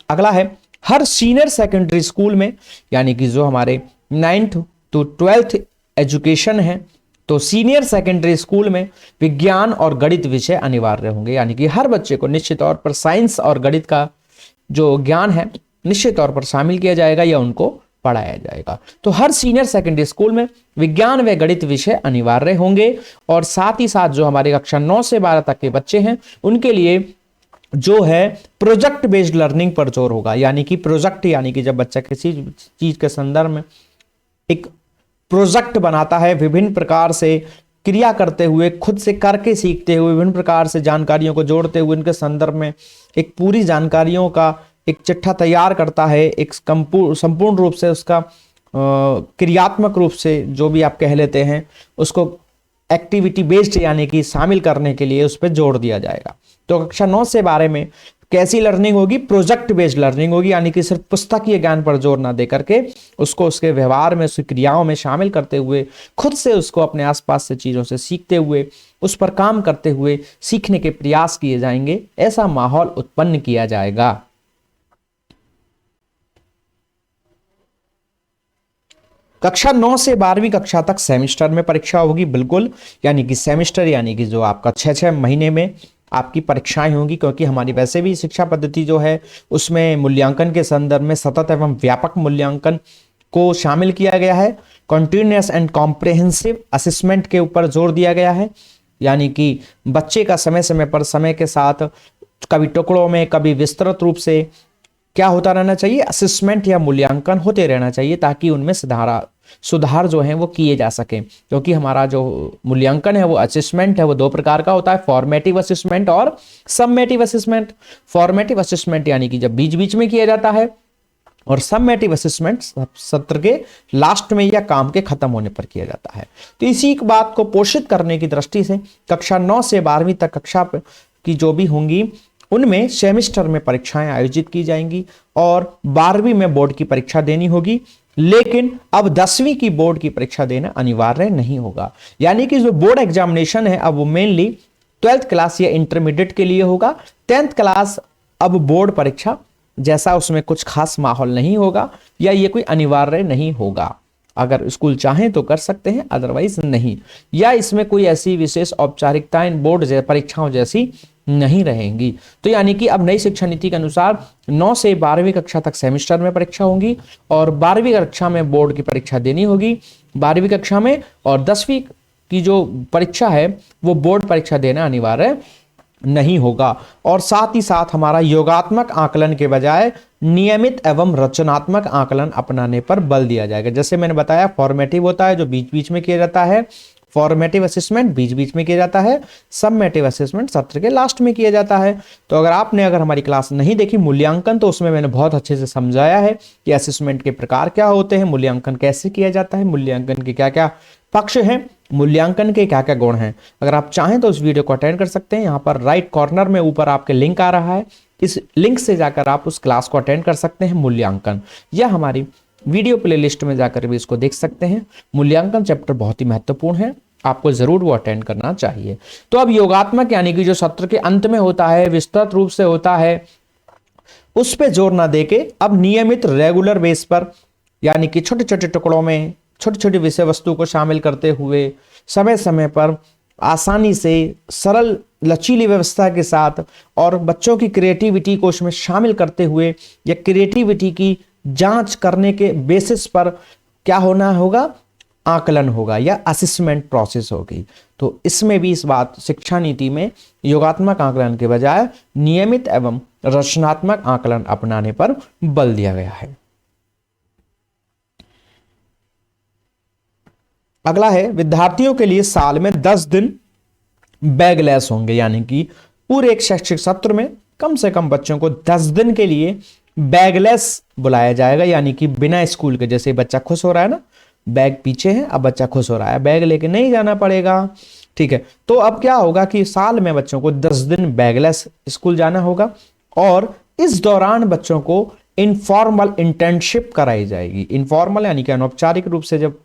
अगला है, हर सीनियर सेकेंडरी स्कूल में, यानी कि जो हमारे 9th to 12th एजुकेशन है, तो सीनियर सेकेंडरी स्कूल में विज्ञान और गणित विषय अनिवार्य होंगे। यानी कि हर बच्चे को निश्चित तौर पर साइंस और गणित का जो ज्ञान है निश्चित तौर पर शामिल किया जाएगा या उनको पढ़ाया जाएगा। तो हर सीनियर सेकेंडरी स्कूल में विज्ञान व गणित विषय अनिवार्य होंगे, और साथ ही साथ जो हमारे कक्षा 9 से 12 तक के बच्चे हैं उनके लिए जो है प्रोजेक्ट बेस्ड लर्निंग पर जोर होगा। यानी कि प्रोजेक्ट, यानी कि जब बच्चा किसी चीज के संदर्भ में एक प्रोजेक्ट बनाता है, विभिन्न प्रकार से क्रिया करते हुए, खुद से करके सीखते हुए, विभिन्न प्रकार से जानकारियों को जोड़ते हुए उनके संदर्भ में एक पूरी जानकारियों का एक चिट्ठा तैयार करता है, एक संपूर्ण रूप से उसका क्रियात्मक रूप से जो भी आप कह लेते हैं उसको एक्टिविटी बेस्ड यानी कि शामिल करने के लिए उस पर जोड़ दिया जाएगा। तो कक्षा 9 से 12 में कैसी लर्निंग होगी? प्रोजेक्ट बेस्ड लर्निंग होगी, यानी कि सिर्फ पुस्तकीय ज्ञान पर जोर ना दे करके उसको उसके व्यवहार में, उसकी क्रियाओं में शामिल करते हुए, खुद से उसको अपने आसपास से चीजों से सीखते हुए, उस पर काम करते हुए सीखने के प्रयास किए जाएंगे, ऐसा माहौल उत्पन्न किया जाएगा। कक्षा 9 से 12वीं कक्षा तक सेमेस्टर में परीक्षा होगी, बिल्कुल, यानी कि सेमेस्टर यानी कि जो आपका 6 महीने में आपकी परीक्षाएं होंगी, क्योंकि हमारी वैसे भी शिक्षा पद्धति जो है उसमें मूल्यांकन के संदर्भ में सतत एवं व्यापक मूल्यांकन को शामिल किया गया है। कॉन्टिन्यूअस एंड कॉम्प्रिहेंसिव असेसमेंट के ऊपर जोर दिया गया है, यानी कि बच्चे का समय समय पर, समय के साथ, कभी टुकड़ों में, कभी विस्तृत रूप से क्या होता रहना चाहिए, असेसमेंट या मूल्यांकन होते रहना चाहिए, ताकि उनमें सुधार जो है वो किए जा सके। क्योंकि हमारा जो मूल्यांकन है वो असेसमेंट है वो 2 प्रकार का होता है, फॉर्मेटिव असेसमेंट और समेटिव असेसमेंट। फॉर्मेटिव असेसमेंट यानी कि जब बीच बीच में किया जाता है, और समेटिव असेसमेंट सत्र के लास्ट में या काम के खत्म होने पर किया जाता है। तो इसी बात को पोषित करने की दृष्टि से कक्षा 9 से 12वीं तक कक्षा की जो भी होंगी उनमें सेमेस्टर में परीक्षाएं आयोजित की जाएंगी, और 12वीं में बोर्ड की परीक्षा देनी होगी। लेकिन अब 10वीं की बोर्ड की परीक्षा देना अनिवार्य नहीं होगा, यानी कि जो बोर्ड एग्जामिनेशन है अब वो मेनली 12th क्लास या इंटरमीडिएट के लिए होगा। 10th क्लास अब बोर्ड परीक्षा जैसा उसमें कुछ खास माहौल नहीं होगा, या ये कोई अनिवार्य नहीं होगा। अगर स्कूल चाहें तो कर सकते हैं, अदरवाइज नहीं। या इसमें कोई ऐसी विशेष औपचारिकताएं बोर्ड परीक्षाओं जैसी नहीं रहेंगी। तो यानी कि अब नई शिक्षा नीति के अनुसार 9 से 12वीं कक्षा तक सेमेस्टर में परीक्षा होगी और 12वीं कक्षा में बोर्ड की परीक्षा देनी होगी 12वीं कक्षा में, और 10वीं की जो परीक्षा है वो बोर्ड परीक्षा देना अनिवार्य नहीं होगा। और साथ ही साथ हमारा योगात्मक आकलन के बजाय नियमित एवं रचनात्मक आकलन अपनाने पर बल दिया जाएगा। जैसे मैंने बताया, फॉर्मेटिव होता है जो बीच बीच में किया जाता है, फॉर्मेटिव असेसमेंट बीच बीच में किया जाता है, सबमेटिव असेसमेंट सत्र के लास्ट में किया जाता है। तो अगर हमारी क्लास नहीं देखी मूल्यांकन, तो उसमें मैंने बहुत अच्छे से समझाया है कि असेसमेंट के प्रकार क्या होते हैं, मूल्यांकन कैसे किया जाता है, मूल्यांकन के क्या क्या पक्ष हैं, मूल्यांकन के क्या क्या गुण हैं। अगर आप चाहें तो उस वीडियो को अटेंड कर सकते हैं। यहाँ पर राइट कॉर्नर में ऊपर आपके लिंक आ रहा है, इस लिंक से जाकर आप उस क्लास को अटेंड कर सकते हैं। मूल्यांकन या हमारी वीडियो प्लेलिस्ट में जाकर भी इसको देख सकते हैं। मूल्यांकन चैप्टर बहुत ही महत्वपूर्ण है, आपको जरूर वो अटेंड करना चाहिए। तो अब योगात्मक यानी कि जो सत्र के अंत में होता है, विस्तृत रूप से होता है, उस पे जोर ना देके अब नियमित रेगुलर बेस पर यानी कि छोटे छोटे टुकड़ों में छोटी छोटी विषय वस्तु को शामिल करते हुए समय समय पर आसानी से सरल लचीली व्यवस्था के साथ और बच्चों की क्रिएटिविटी को उसमें शामिल करते हुए या क्रिएटिविटी की जांच करने के बेसिस पर क्या होना होगा, आकलन होगा या असेसमेंट प्रोसेस होगी। तो इसमें भी इस बात शिक्षा नीति में योगात्मक आकलन के बजाय नियमित एवं रचनात्मक आकलन अपनाने पर बल दिया गया है। अगला है, विद्यार्थियों के लिए साल में 10 दिन बैगलेस होंगे, यानी कि पूरे एक शैक्षिक सत्र में कम से कम बच्चों को 10 दिन के लिए बैगलेस बुलाया जाएगा, यानी कि बिना स्कूल के। जैसे बच्चा खुश हो रहा है ना, बैग पीछे है, अब बच्चा खुश हो रहा है, बैग लेके नहीं जाना पड़ेगा, ठीक है। तो अब क्या होगा कि साल में बच्चों को 10 दिन बैगलेस स्कूल जाना होगा और इस दौरान बच्चों को इनफॉर्मल इंटर्नशिप कराई जाएगी। इनफॉर्मल यानी कि अनौपचारिक रूप से जब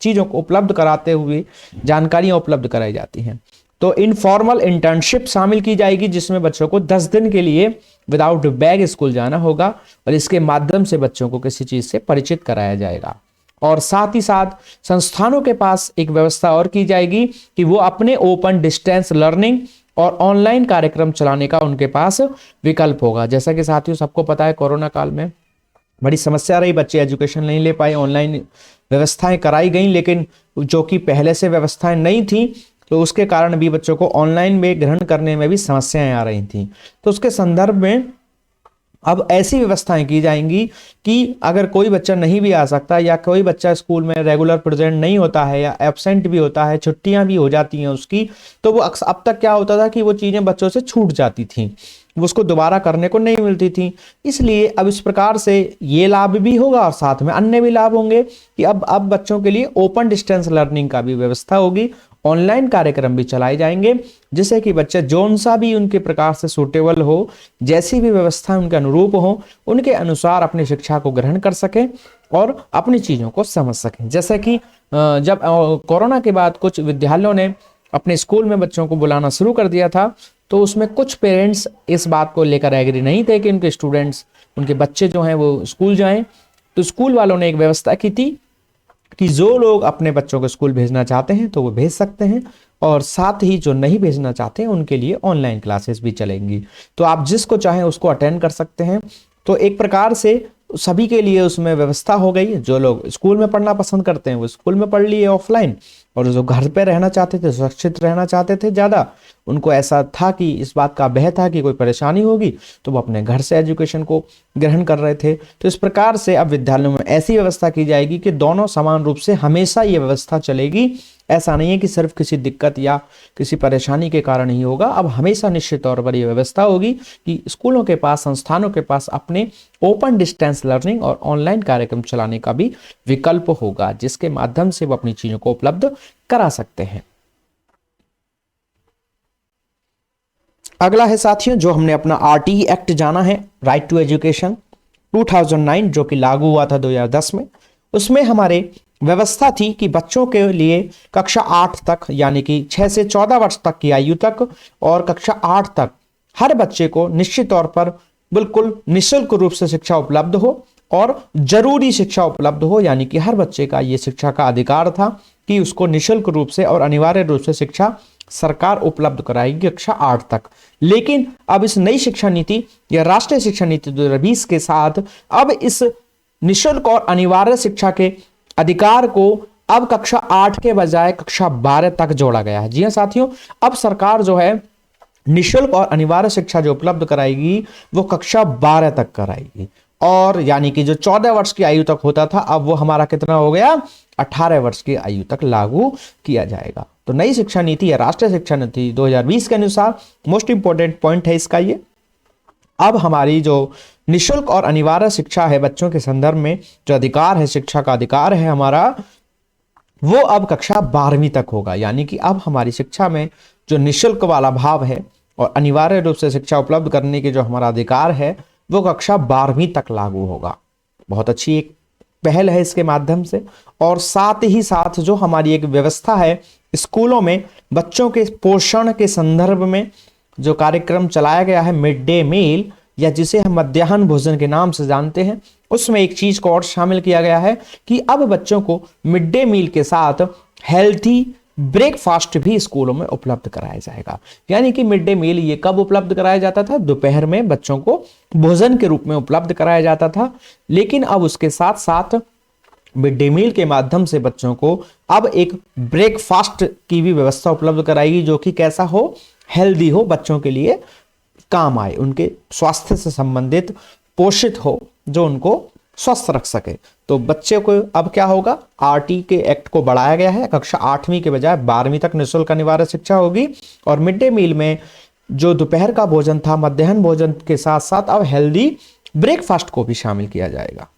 चीजों को उपलब्ध कराते हुए जानकारियां उपलब्ध कराई जाती हैं, तो इनफॉर्मल इंटर्नशिप शामिल की जाएगी, जिसमें बच्चों को 10 दिन के लिए विदाउट बैग स्कूल जाना होगा और इसके माध्यम से बच्चों को किसी चीज से परिचित कराया जाएगा। और साथ ही साथ संस्थानों के पास एक व्यवस्था और की जाएगी कि वो अपने ओपन डिस्टेंस लर्निंग और ऑनलाइन कार्यक्रम चलाने का उनके पास विकल्प होगा। जैसा कि साथियों सबको पता है, कोरोना काल में बड़ी समस्या रही, बच्चे एजुकेशन नहीं ले पाए, ऑनलाइन व्यवस्थाएं कराई गई, लेकिन जो कि पहले से व्यवस्थाएं नहीं थी तो उसके कारण भी बच्चों को ऑनलाइन में ग्रहण करने में भी समस्याएं आ रही थी। तो उसके संदर्भ में अब ऐसी व्यवस्थाएं की जाएंगी कि अगर कोई बच्चा नहीं भी आ सकता या कोई बच्चा स्कूल में रेगुलर प्रेजेंट नहीं होता है या एब्सेंट भी होता है, छुट्टियां भी हो जाती हैं उसकी, तो वो अब तक क्या होता था कि वो चीजें बच्चों से छूट जाती थी, वो उसको दोबारा करने को नहीं मिलती थी। इसलिए अब इस प्रकार से ये लाभ भी होगा और साथ में अन्य भी लाभ होंगे कि अब बच्चों के लिए ओपन डिस्टेंस लर्निंग का भी व्यवस्था होगी, ऑनलाइन कार्यक्रम भी चलाए जाएंगे, जिससे कि बच्चे जोन सा भी उनके प्रकार से सूटेबल हो, जैसी भी व्यवस्था उनके अनुरूप हो, उनके अनुसार अपनी शिक्षा को ग्रहण कर सकें और अपनी चीजों को समझ सकें। जैसे कि जब कोरोना के बाद कुछ विद्यालयों ने अपने स्कूल में बच्चों को बुलाना शुरू कर दिया था, तो उसमें कुछ पेरेंट्स इस बात को लेकर एग्री नहीं थे कि उनके स्टूडेंट्स, उनके बच्चे जो हैं वो स्कूल जाएं। तो स्कूल वालों ने एक व्यवस्था की थी कि जो लोग अपने बच्चों को स्कूल भेजना चाहते हैं तो वो भेज सकते हैं, और साथ ही जो नहीं भेजना चाहते हैं उनके लिए ऑनलाइन क्लासेस भी चलेंगी। तो आप जिसको चाहें उसको अटेंड कर सकते हैं। तो एक प्रकार से सभी के लिए उसमें व्यवस्था हो गई। जो लोग स्कूल में पढ़ना पसंद करते हैं वो स्कूल में पढ़ लिए ऑफलाइन, और जो घर पे रहना चाहते थे, सुरक्षित रहना चाहते थे ज़्यादा, उनको ऐसा था कि इस बात का भय था कि कोई परेशानी होगी, तो वो अपने घर से एजुकेशन को ग्रहण कर रहे थे। तो इस प्रकार से अब विद्यालयों में ऐसी व्यवस्था की जाएगी कि दोनों समान रूप से हमेशा ये व्यवस्था चलेगी। ऐसा नहीं है कि सिर्फ किसी दिक्कत या किसी परेशानी के कारण ही होगा, अब हमेशा निश्चित तौर पर यह व्यवस्था होगी कि स्कूलों के पास, संस्थानों के पास अपने ओपन डिस्टेंस लर्निंग और ऑनलाइन कार्यक्रम चलाने का भी विकल्प होगा, जिसके माध्यम से वो अपनी चीजों को उपलब्ध करा सकते हैं। अगला है साथियों, जो हमने अपना आरटीई एक्ट जाना है, राइट टू एजुकेशन 2009, जो कि लागू हुआ था 2010 में। उसमें हमारे व्यवस्था थी कि बच्चों के लिए कक्षा 8 तक, यानी कि 6 से 14 वर्ष तक की आयु तक और कक्षा 8 तक हर बच्चे को निश्चित तौर पर बिल्कुल निःशुल्क रूप से शिक्षा उपलब्ध हो, और जरूरी शिक्षा उपलब्ध हो, यानी कि हर बच्चे का ये शिक्षा का अधिकार था कि उसको निःशुल्क रूप से और अनिवार्य रूप से शिक्षा सरकार उपलब्ध कराएगी कक्षा 8 तक। लेकिन अब इस नई शिक्षा नीति या राष्ट्रीय शिक्षा नीति 2020 के साथ अब इस निःशुल्क और अनिवार्य शिक्षा के अधिकार को अब कक्षा 8 के बजाय कक्षा 12 तक जोड़ा गया है। जी हाँ साथियों, अब सरकार जो है निःशुल्क और अनिवार्य शिक्षा जो उपलब्ध कराएगी वो कक्षा 12 तक कराएगी, और यानी कि जो 14 वर्ष की आयु तक होता था अब वो हमारा कितना हो गया, 18 वर्ष की आयु तक लागू किया जाएगा। तो नई शिक्षा नीति या राष्ट्रीय शिक्षा नीति 2020 के अनुसार मोस्ट इंपोर्टेंट पॉइंट है इसका ये, अब हमारी जो निःशुल्क और अनिवार्य शिक्षा है बच्चों के संदर्भ में, जो अधिकार है, शिक्षा का अधिकार है हमारा, वो अब कक्षा 12वीं तक होगा। यानी कि अब हमारी शिक्षा में जो निःशुल्क वाला भाव है और अनिवार्य रूप से शिक्षा उपलब्ध करने के जो हमारा अधिकार है वो कक्षा 12वीं तक लागू होगा। बहुत अच्छी एक पहल है इसके माध्यम से। और साथ ही साथ जो हमारी एक व्यवस्था है स्कूलों में बच्चों के पोषण के संदर्भ में जो कार्यक्रम चलाया गया है मिड डे मील, या जिसे हम मध्याह्न भोजन के नाम से जानते हैं, उसमें एक चीज को और शामिल किया गया है कि अब बच्चों को मिड डे मील के साथ हेल्थी ब्रेकफास्ट भी स्कूलों में उपलब्ध कराया जाएगा। यानी कि मिड डे मील ये कब उपलब्ध कराया जाता था, दोपहर में बच्चों को भोजन के रूप में उपलब्ध कराया जाता था, लेकिन अब उसके साथ साथ मिड डे मील के माध्यम से बच्चों को अब एक ब्रेकफास्ट की भी व्यवस्था उपलब्ध कराएगी, जो कि कैसा हो, हेल्दी हो, बच्चों के लिए काम आए, उनके स्वास्थ्य से संबंधित पोषित हो, जो उनको स्वस्थ रख सके। तो बच्चे को अब क्या होगा, आरटी के एक्ट को बढ़ाया गया है, कक्षा 8वीं के बजाय 12वीं तक निःशुल्क अनिवार्य शिक्षा होगी, और मिड डे मील में जो दोपहर का भोजन था, मध्याह्न भोजन के साथ साथ अब हेल्दी ब्रेकफास्ट को भी शामिल किया जाएगा।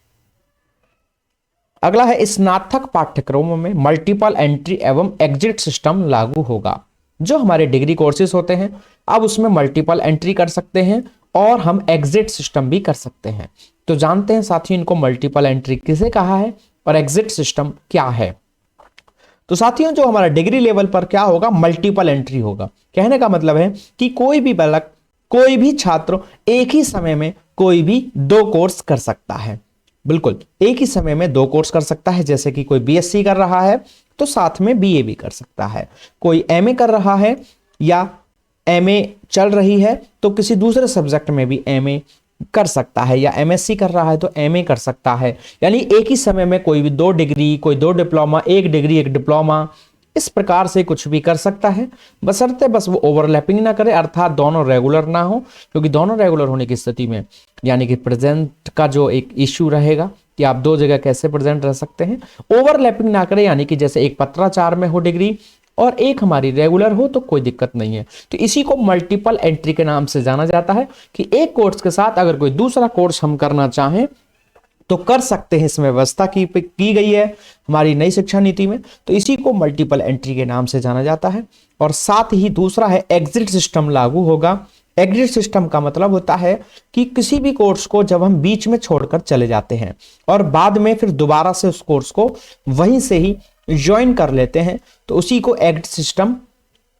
अगला है स्नातक पाठ्यक्रमों में मल्टीपल एंट्री एवं एग्जिट सिस्टम लागू होगा। जो हमारे डिग्री कोर्सेज होते हैं अब उसमें मल्टीपल एंट्री कर सकते हैं और हम एग्जिट सिस्टम भी कर सकते हैं। तो जानते हैं साथियों इनको मल्टीपल एंट्री किसे कहा है और एग्जिट सिस्टम क्या है। तो साथियों जो हमारा डिग्री लेवल पर क्या होगा, मल्टीपल एंट्री होगा। कहने का मतलब है कि कोई भी बालक, कोई भी छात्र एक ही समय में कोई भी 2 कोर्स कर सकता है। बिल्कुल एक ही समय में 2 कोर्स कर सकता है। जैसे कि कोई बीएससी कर रहा है तो साथ में बीए भी कर सकता है, कोई एमए कर रहा है या एमए चल रही है तो किसी दूसरे सब्जेक्ट में भी एमए कर सकता है, या एमएससी कर रहा है तो एमए कर सकता है। यानी एक ही समय में कोई भी 2 डिग्री, कोई 2 डिप्लोमा, 1 डिग्री 1 डिप्लोमा, इस प्रकार से कुछ भी कर सकता है, बशर्ते बस वो ओवरलैपिंग ना करे, अर्थात दोनों रेगुलर ना हो। क्योंकि दोनों रेगुलर होने की स्थिति में यानी कि प्रेजेंट का जो एक इश्यू रहेगा कि आप 2 जगह कैसे प्रेजेंट रह सकते हैं, ओवरलैपिंग ना करे, यानी कि जैसे एक पत्राचार में हो डिग्री और एक हमारी रेगुलर हो तो कोई दिक्कत नहीं है। तो इसी को मल्टीपल एंट्री के नाम से जाना जाता है कि एक कोर्स के साथ अगर कोई दूसरा कोर्स हम करना चाहें तो कर सकते हैं। इसमें व्यवस्था की गई है हमारी नई शिक्षा नीति में, तो इसी को मल्टीपल एंट्री के नाम से जाना जाता है। और साथ ही दूसरा है एग्जिट सिस्टम लागू होगा। एग्जिट सिस्टम का मतलब होता है कि किसी भी कोर्स को जब हम बीच में छोड़कर चले जाते हैं और बाद में फिर दोबारा से उस कोर्स को वहीं से ही ज्वाइन कर लेते हैं, तो उसी को एग्जिट सिस्टम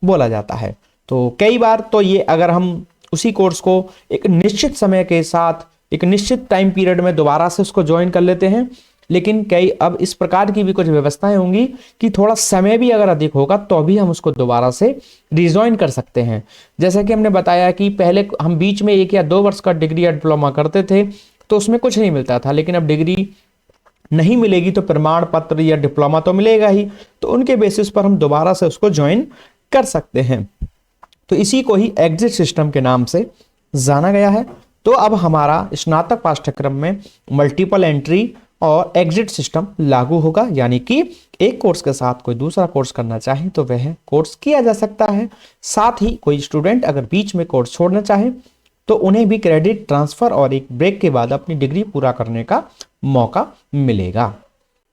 बोला जाता है। तो कई बार तो ये अगर हम उसी कोर्स को एक निश्चित समय के साथ एक निश्चित टाइम पीरियड में दोबारा से उसको ज्वाइन कर लेते हैं, लेकिन कई अब इस प्रकार की भी कुछ व्यवस्थाएं होंगी कि थोड़ा समय भी अगर अधिक होगा तो भी हम उसको दोबारा से रिज्वाइन कर सकते हैं। जैसा कि हमने बताया कि पहले हम बीच में 1 या 2 वर्ष का डिग्री या डिप्लोमा करते थे तो उसमें कुछ नहीं मिलता था, लेकिन अब डिग्री नहीं मिलेगी तो प्रमाण पत्र या डिप्लोमा तो मिलेगा ही, तो उनके बेसिस पर हम दोबारा से उसको ज्वाइन कर सकते हैं। तो इसी को ही एग्जिट सिस्टम के नाम से जाना गया है। तो अब हमारा स्नातक पाठ्यक्रम में मल्टीपल एंट्री और एग्जिट सिस्टम लागू होगा, यानी कि एक कोर्स के साथ कोई दूसरा कोर्स करना चाहे तो वह कोर्स किया जा सकता है। साथ ही कोई स्टूडेंट अगर बीच में कोर्स छोड़ना चाहे तो उन्हें भी क्रेडिट ट्रांसफर और एक ब्रेक के बाद अपनी डिग्री पूरा करने का मौका मिलेगा।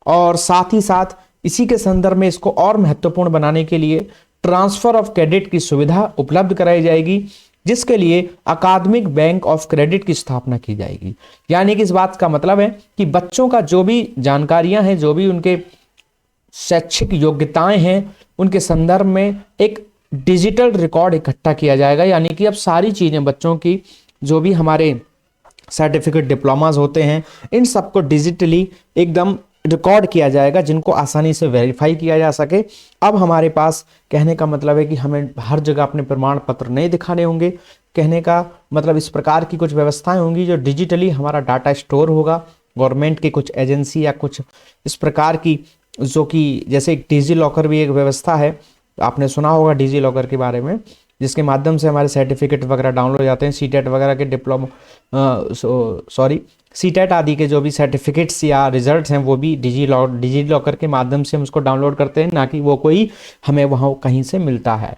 और साथ ही साथ इसी के संदर्भ में इसको और महत्वपूर्ण बनाने के लिए ट्रांसफर ऑफ क्रेडिट की सुविधा उपलब्ध कराई जाएगी, जिसके लिए अकादमिक बैंक ऑफ क्रेडिट की स्थापना की जाएगी। यानी कि इस बात का मतलब है कि बच्चों का जो भी जानकारियां हैं, जो भी उनके शैक्षिक योग्यताएं हैं, उनके संदर्भ में एक डिजिटल रिकॉर्ड इकट्ठा किया जाएगा। यानी कि अब सारी चीजें बच्चों की जो भी हमारे सर्टिफिकेट डिप्लोमास होते हैं, इन सबको डिजिटली एकदम रिकॉर्ड किया जाएगा, जिनको आसानी से वेरीफाई किया जा सके। अब हमारे पास कहने का मतलब है कि हमें हर जगह अपने प्रमाण पत्र नहीं दिखाने होंगे। कहने का मतलब इस प्रकार की कुछ व्यवस्थाएं होंगी जो डिजिटली हमारा डाटा स्टोर होगा। गवर्नमेंट की कुछ एजेंसी या कुछ इस प्रकार की, जो कि जैसे एक डिजी लॉकर भी एक व्यवस्था है, आपने सुना होगा डिजी लॉकर के बारे में, जिसके माध्यम से हमारे सर्टिफिकेट वगैरह डाउनलोड हो जाते हैं। सीटेट वगैरह के सीटेट आदि के जो भी सर्टिफिकेट्स या रिजल्ट्स हैं वो भी डिजी लॉकर के माध्यम से हम उसको डाउनलोड करते हैं, ना कि वो कोई हमें वहाँ कहीं से मिलता है।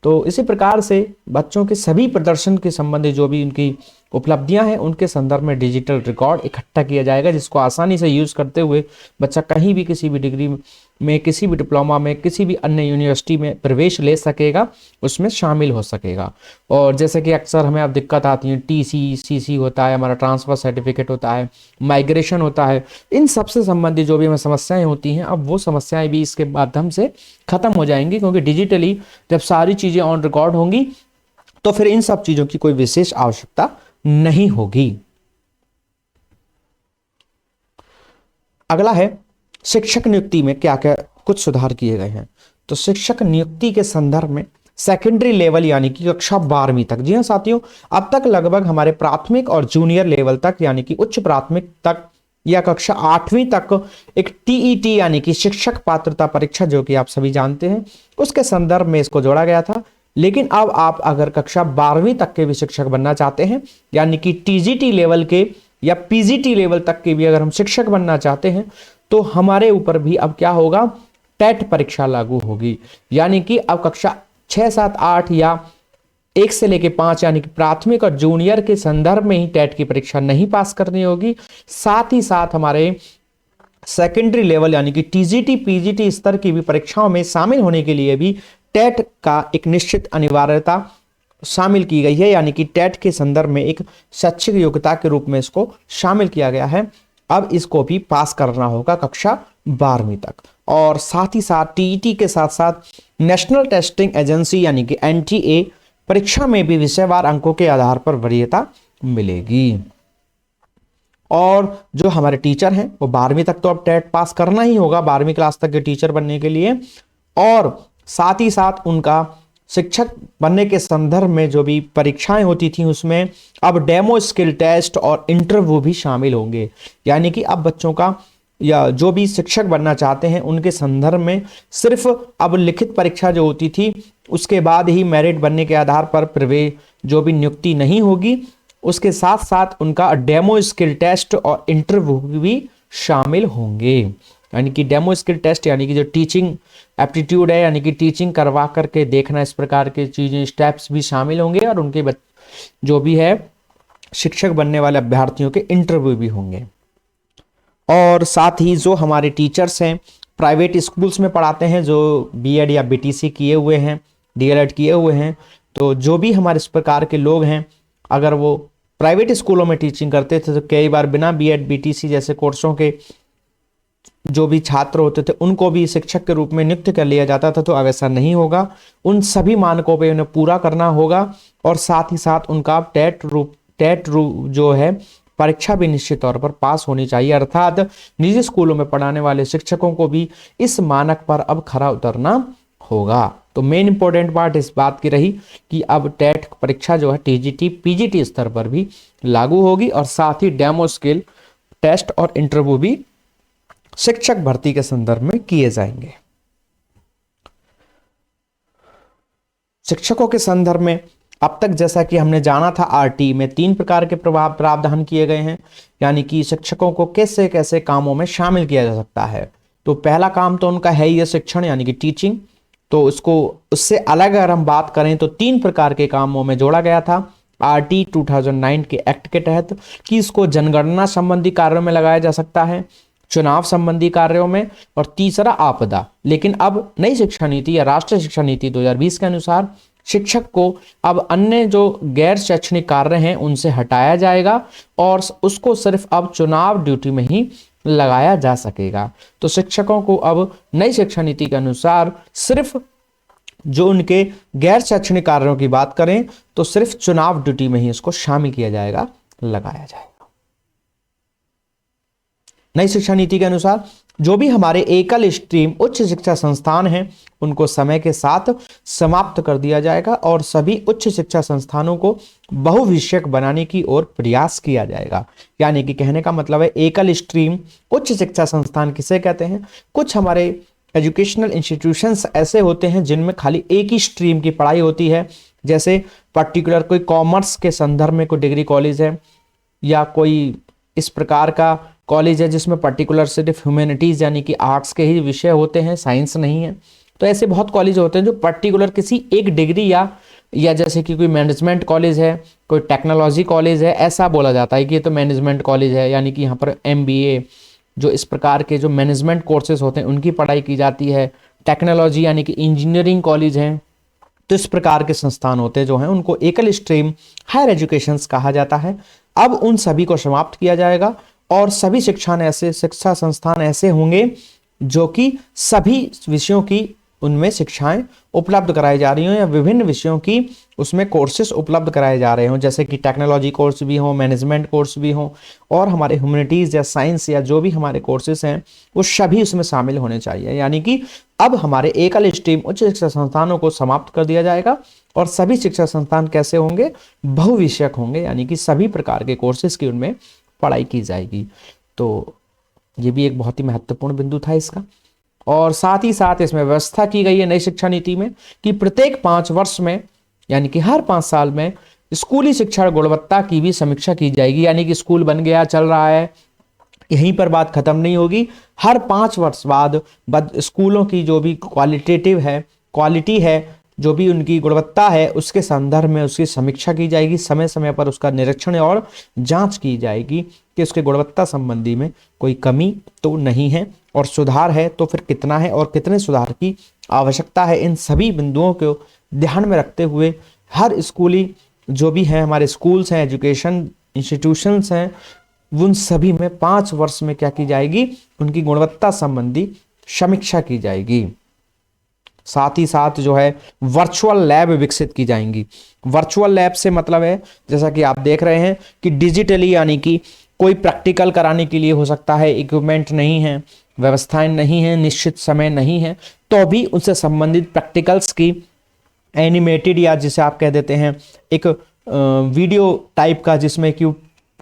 तो इसी प्रकार से बच्चों के सभी प्रदर्शन के संबंधी जो भी उनकी उपलब्धियां हैं उनके संदर्भ में डिजिटल रिकॉर्ड इकट्ठा किया जाएगा, जिसको आसानी से यूज़ करते हुए बच्चा कहीं भी किसी भी डिग्री में, किसी भी डिप्लोमा में, किसी भी अन्य यूनिवर्सिटी में प्रवेश ले सकेगा, उसमें शामिल हो सकेगा। और जैसे कि अक्सर हमें अब दिक्कत आती है, टीसी, सीसी होता है, हमारा ट्रांसफ़र सर्टिफिकेट होता है, माइग्रेशन होता है, इन सबसे संबंधित जो भी हमें समस्याएं होती हैं, अब वो समस्याएं भी इसके माध्यम से खत्म हो जाएंगी, क्योंकि डिजिटली जब सारी चीज़ें ऑन रिकॉर्ड होंगी तो फिर इन सब चीज़ों की कोई विशेष आवश्यकता नहीं होगी। अगला है शिक्षक नियुक्ति में क्या क्या कुछ सुधार किए गए हैं। तो शिक्षक नियुक्ति के संदर्भ में सेकेंडरी लेवल यानी कि कक्षा 12वीं तक, जी हाँ साथियों, अब तक लगभग हमारे प्राथमिक और जूनियर लेवल तक यानी कि उच्च प्राथमिक तक या कक्षा 8वीं तक एक टीईटी यानी कि शिक्षक पात्रता परीक्षा, जो कि आप सभी जानते हैं, उसके संदर्भ में इसको जोड़ा गया था। लेकिन अब आप अगर कक्षा 12वीं तक के भी शिक्षक बनना चाहते हैं, यानी कि टीजीटी लेवल के या पीजीटी लेवल तक के भी अगर हम शिक्षक बनना चाहते हैं, तो हमारे ऊपर भी अब क्या होगा, टेट परीक्षा लागू होगी। यानी कि अब कक्षा 6, 7, 8 या 1 से लेकर 5 यानी कि प्राथमिक और जूनियर के संदर्भ में ही टेट की परीक्षा नहीं पास करनी होगी। साथ ही साथ हमारे सेकेंडरी लेवल यानी कि टीजीटी, पीजीटी स्तर की भी परीक्षाओं में शामिल होने के लिए भी टेट का एक निश्चित अनिवार्यता शामिल की गई है, यानी कि टेट के संदर्भ में एक शैक्षिक योग्यता के रूप में इसको शामिल किया गया है। अब इसको भी पास करना होगा कक्षा 12वीं तक। और साथ ही साथ टीईटी के साथ साथ नेशनल टेस्टिंग एजेंसी यानी कि एनटीए परीक्षा में भी विषयवार अंकों के आधार पर वरीयता मिलेगी। और जो हमारे टीचर हैं वो 12वीं तक तो अब टेट पास करना ही होगा, 12वीं क्लास तक के टीचर बनने के लिए। और साथ ही साथ उनका शिक्षक बनने के संदर्भ में जो भी परीक्षाएं होती थी उसमें अब डेमो स्किल टेस्ट और इंटरव्यू भी शामिल होंगे। यानी कि अब बच्चों का या जो भी शिक्षक बनना चाहते हैं उनके संदर्भ में सिर्फ अब लिखित परीक्षा जो होती थी उसके बाद ही मेरिट बनने के आधार पर प्रवेश जो भी नियुक्ति नहीं होगी, उसके साथ साथ उनका डेमो स्किल टेस्ट और इंटरव्यू भी शामिल होंगे। यानी कि डेमो स्किल टेस्ट यानी कि जो टीचिंग एप्टीट्यूड है, यानी कि टीचिंग करवा करके देखना, इस प्रकार के चीजें स्टेप्स भी शामिल होंगे। और उनके जो भी है शिक्षक बनने वाले अभ्यर्थियों के इंटरव्यू भी होंगे। और साथ ही जो हमारे टीचर्स हैं प्राइवेट स्कूल्स में पढ़ाते हैं, जो बीएड या बीटीसी किए हुए हैं, डीएलएड किए हुए हैं, तो जो भी हमारे इस प्रकार के लोग हैं अगर वो प्राइवेट स्कूलों में टीचिंग करते थे तो कई बार बिना बीएड बीटीसी जैसे कोर्सों के जो भी छात्र होते थे उनको भी शिक्षक के रूप में नियुक्त कर लिया जाता था। तो अब ऐसा नहीं होगा, उन सभी मानकों पे उन्हें पूरा करना होगा। और साथ ही साथ उनका टेट जो है परीक्षा भी निश्चित तौर पर पास होनी चाहिए। अर्थात निजी स्कूलों में पढ़ाने वाले शिक्षकों को भी इस मानक पर अब खरा उतरना होगा। तो मेन इंपॉर्टेंट पार्ट इस बात की रही कि अब टेट परीक्षा जो है टीजीटी पीजीटी स्तर पर भी लागू होगी। और साथ ही डेमो स्किल टेस्ट और इंटरव्यू भी शिक्षक भर्ती के संदर्भ में किए जाएंगे। शिक्षकों के संदर्भ में अब तक जैसा कि हमने जाना था आरटी में 3 प्रकार के प्रावधान किए गए हैं, यानी कि शिक्षकों को कैसे कैसे कामों में शामिल किया जा सकता है। तो पहला काम तो उनका है ये शिक्षण यानी कि टीचिंग। तो उससे अलग अगर हम बात करें तो 3 प्रकार के कामों में जोड़ा गया था आरटी 2009 के एक्ट के तहत कि इसको जनगणना संबंधी कार्यों में लगाया जा सकता है, चुनाव संबंधी कार्यों में, और तीसरा आपदा। लेकिन अब नई शिक्षा नीति या राष्ट्रीय शिक्षा नीति 2020 के अनुसार शिक्षक को अब अन्य जो गैर शैक्षणिक कार्य हैं उनसे हटाया जाएगा और उसको सिर्फ अब चुनाव ड्यूटी में ही लगाया जा सकेगा। तो शिक्षकों को अब नई शिक्षा नीति के अनुसार सिर्फ जो उनके गैर शैक्षणिक कार्यों की बात करें तो सिर्फ चुनाव ड्यूटी में ही इसको शामिल किया जाएगा, लगाया जाएगा। नई शिक्षा नीति के अनुसार जो भी हमारे एकल स्ट्रीम उच्च शिक्षा संस्थान हैं उनको समय के साथ समाप्त कर दिया जाएगा और सभी उच्च शिक्षा संस्थानों को बहुविषयक बनाने की ओर प्रयास किया जाएगा। यानी कि कहने का मतलब है एकल स्ट्रीम उच्च शिक्षा संस्थान किसे कहते हैं? कुछ हमारे एजुकेशनल इंस्टीट्यूशंस ऐसे होते हैं जिनमें खाली एक ही स्ट्रीम की पढ़ाई होती है, जैसे पर्टिकुलर कोई कॉमर्स के संदर्भ में कोई डिग्री कॉलेज है या कोई इस प्रकार का कॉलेज है जिसमें पर्टिकुलर सिर्फ ह्यूमैनिटीज यानी कि आर्ट्स के ही विषय होते हैं, साइंस नहीं है। तो ऐसे बहुत कॉलेज होते हैं जो पर्टिकुलर किसी एक डिग्री या जैसे कि कोई मैनेजमेंट कॉलेज है, कोई टेक्नोलॉजी कॉलेज है, ऐसा बोला जाता है कि ये तो मैनेजमेंट कॉलेज है, यानी कि यहाँ पर MBA जो इस प्रकार के जो मैनेजमेंट कोर्सेज होते हैं उनकी पढ़ाई की जाती है। टेक्नोलॉजी यानी कि इंजीनियरिंग कॉलेज हैं। तो इस प्रकार के संस्थान होते हैं जो हैं उनको एकल स्ट्रीम हायर एजुकेशन कहा जाता है। अब उन सभी को समाप्त किया जाएगा और सभी शिक्षा संस्थान ऐसे होंगे जो कि सभी विषयों की उनमें शिक्षाएं उपलब्ध कराई जा रही हों या विभिन्न विषयों की उसमें कोर्सेज उपलब्ध कराए जा रहे हों, जैसे कि टेक्नोलॉजी कोर्स भी हो, मैनेजमेंट कोर्स भी हो और हमारे ह्यूमैनिटीज या साइंस या जो भी हमारे कोर्सेज हैं वो सभी उसमें शामिल होने चाहिए। यानी कि अब हमारे एकल स्ट्रीम उच्च शिक्षा संस्थानों को समाप्त कर दिया जाएगा और सभी शिक्षा संस्थान कैसे होंगे? बहुविषयक होंगे, यानी कि सभी प्रकार के कोर्सेज की उनमें पढ़ाई की जाएगी। तो ये भी एक बहुत ही महत्वपूर्ण बिंदु था इसका। और साथ ही साथ इसमें व्यवस्था की गई है नई शिक्षा नीति में कि प्रत्येक 5 वर्ष में यानी कि हर 5 साल में स्कूली शिक्षा गुणवत्ता की भी समीक्षा की जाएगी। यानी कि स्कूल बन गया, चल रहा है, यहीं पर बात खत्म नहीं होगी। हर 5 वर्ष बाद स्कूलों की जो भी क्वालिटी है, जो भी उनकी गुणवत्ता है, उसके संदर्भ में उसकी समीक्षा की जाएगी। समय समय पर उसका निरीक्षण और जांच की जाएगी कि उसके गुणवत्ता संबंधी में कोई कमी तो नहीं है और सुधार है तो फिर कितना है और कितने सुधार की आवश्यकता है। इन सभी बिंदुओं को ध्यान में रखते हुए हर स्कूली जो भी हैं हमारे स्कूल्स हैं, एजुकेशन इंस्टीट्यूशंस हैं, उन सभी में 5 वर्ष में क्या की जाएगी? उनकी गुणवत्ता संबंधी समीक्षा की जाएगी। साथ ही साथ जो है वर्चुअल लैब विकसित की जाएंगी। वर्चुअल लैब से मतलब है जैसा कि आप देख रहे हैं कि डिजिटली, यानी कि कोई प्रैक्टिकल कराने के लिए हो सकता है इक्विपमेंट नहीं है, व्यवस्थाएं नहीं है, निश्चित समय नहीं है, तो भी उनसे संबंधित प्रैक्टिकल्स की एनिमेटेड या जिसे आप कह देते हैं एक वीडियो टाइप का, जिसमें कि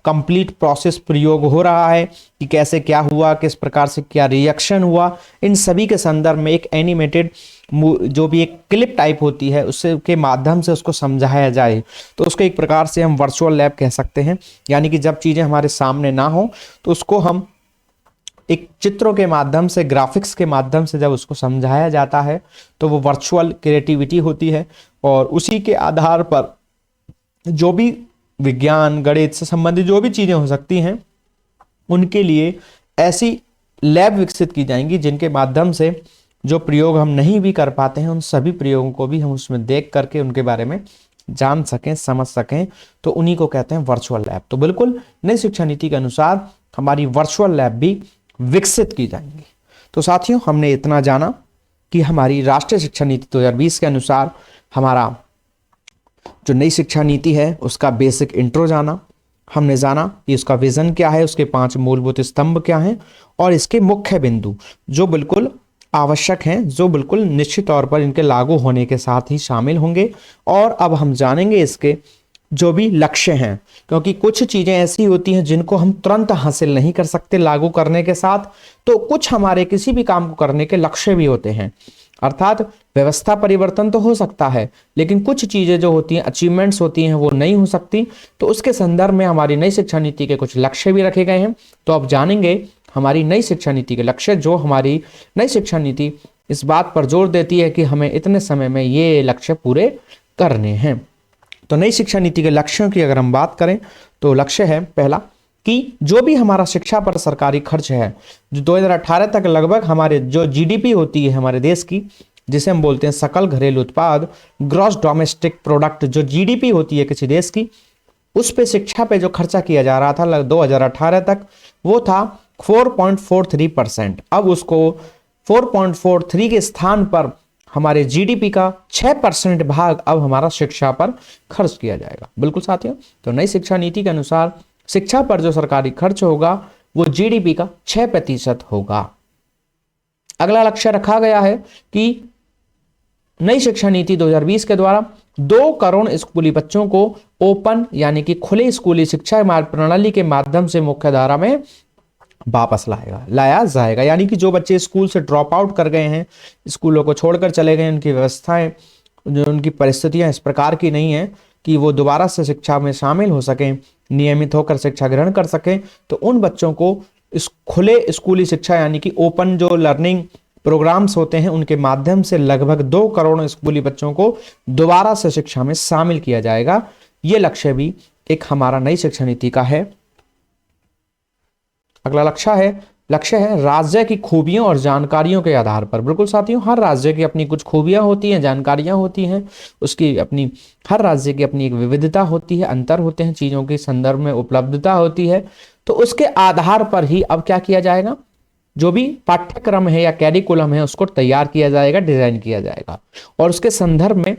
कंप्लीट प्रोसेस प्रयोग हो रहा है कि कैसे क्या हुआ, किस प्रकार से क्या रिएक्शन हुआ, इन सभी के संदर्भ में एक एनिमेटेड जो भी एक क्लिप टाइप होती है उससे के माध्यम से उसको समझाया जाए, तो उसको एक प्रकार से हम वर्चुअल लैब कह सकते हैं। यानी कि जब चीज़ें हमारे सामने ना हो तो उसको हम एक चित्रों के माध्यम से, ग्राफिक्स के माध्यम से जब उसको समझाया जाता है तो वो वर्चुअल क्रिएटिविटी होती है और उसी के आधार पर जो भी विज्ञान गणित से संबंधित जो भी चीज़ें हो सकती हैं उनके लिए ऐसी लैब विकसित की जाएंगी जिनके माध्यम से जो प्रयोग हम नहीं भी कर पाते हैं उन सभी प्रयोगों को भी हम उसमें देख करके उनके बारे में जान सकें, समझ सकें, तो उन्हीं को कहते हैं वर्चुअल लैब। तो बिल्कुल नई शिक्षा नीति के अनुसार हमारी वर्चुअल लैब भी विकसित की जाएंगी। तो साथियों, हमने इतना जाना कि हमारी राष्ट्रीय शिक्षा नीति 2020 के अनुसार हमारा जो नई शिक्षा नीति है उसका बेसिक इंट्रो जाना, हमने जाना कि उसका विजन क्या है, उसके 5 मूलभूत स्तंभ क्या हैं और इसके मुख्य बिंदु जो बिल्कुल आवश्यक हैं, जो बिल्कुल निश्चित तौर पर इनके लागू होने के साथ ही शामिल होंगे। और अब हम जानेंगे इसके जो भी लक्ष्य हैं, क्योंकि कुछ चीज़ें ऐसी होती हैं जिनको हम तुरंत हासिल नहीं कर सकते लागू करने के साथ, तो कुछ हमारे किसी भी काम को करने के लक्ष्य भी होते हैं। अर्थात व्यवस्था परिवर्तन तो हो सकता है लेकिन कुछ चीज़ें जो होती हैं, अचीवमेंट्स होती हैं, वो नहीं हो सकती। तो उसके संदर्भ में हमारी नई शिक्षा नीति के कुछ लक्ष्य भी रखे गए हैं। तो अब जानेंगे हमारी नई शिक्षा नीति के लक्ष्य। जो हमारी नई शिक्षा नीति इस बात पर जोर देती है कि हमें इतने समय में ये लक्ष्य पूरे करने हैं। तो नई शिक्षा नीति के लक्ष्यों की अगर हम बात करें तो लक्ष्य है पहला कि जो भी हमारा शिक्षा पर सरकारी खर्च है, जो 2018 तक लगभग हमारे जो GDP होती है हमारे देश की, जिसे हम बोलते हैं सकल घरेलू उत्पाद, ग्रॉस डोमेस्टिक प्रोडक्ट, जो GDP होती है किसी देश की, उस पे शिक्षा पे जो खर्चा किया जा रहा था 2018 तक वो था 4.43%। अब उसको 4.43 के स्थान पर हमारे GDP का 6% भाग अब हमारा शिक्षा पर खर्च किया जाएगा। बिल्कुल साथियों, तो नई शिक्षा नीति के अनुसार शिक्षा पर जो सरकारी खर्च होगा वो जीडीपी का 6% होगा। अगला लक्ष्य रखा गया है कि नई शिक्षा नीति 2020 के द्वारा 2 करोड़ स्कूली बच्चों को ओपन यानी कि खुले स्कूली शिक्षा प्रणाली के माध्यम से मुख्य धारा में वापस लाया जाएगा। यानी कि जो बच्चे स्कूल से ड्रॉप आउट कर गए हैं, स्कूलों को छोड़कर चले गए, उनकी व्यवस्थाएं, जो उनकी परिस्थितियां इस प्रकार की नहीं है कि वो दोबारा से शिक्षा में शामिल हो सकें, नियमित होकर शिक्षा ग्रहण कर सकें, तो उन बच्चों को इस खुले स्कूली शिक्षा यानी कि ओपन जो लर्निंग प्रोग्राम्स होते हैं उनके माध्यम से लगभग 2 करोड़ स्कूली बच्चों को दोबारा से शिक्षा में शामिल किया जाएगा। यह लक्ष्य भी एक हमारा नई शिक्षा नीति का है। अगला लक्ष्य है राज्य की खूबियों और जानकारियों के आधार पर। बिल्कुल साथियों, हर राज्य की अपनी कुछ खूबियां होती हैं, जानकारियां होती हैं, उसकी अपनी, हर राज्य की अपनी एक विविधता होती है, अंतर होते हैं, चीजों के संदर्भ में उपलब्धता होती है। तो उसके आधार पर ही अब क्या किया जाएगा, जो भी पाठ्यक्रम है या कैरिकुलम है उसको तैयार किया जाएगा, डिजाइन किया जाएगा। और उसके संदर्भ में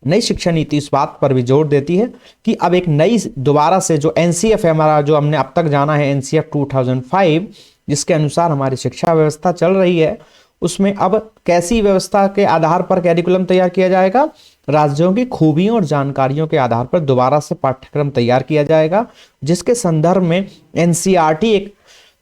नई शिक्षा नीति इस बात पर भी जोर देती है कि अब एक नई दोबारा से जो एनसीएफ है हमारा, जो हमने अब तक जाना है एनसीएफ 2005, जिसके अनुसार हमारी शिक्षा व्यवस्था चल रही है, उसमें अब कैसी व्यवस्था के आधार पर कैरिकुलम तैयार किया जाएगा, राज्यों की खूबियों और जानकारियों के आधार पर दोबारा से पाठ्यक्रम तैयार किया जाएगा, जिसके संदर्भ में एनसीईआरटी एक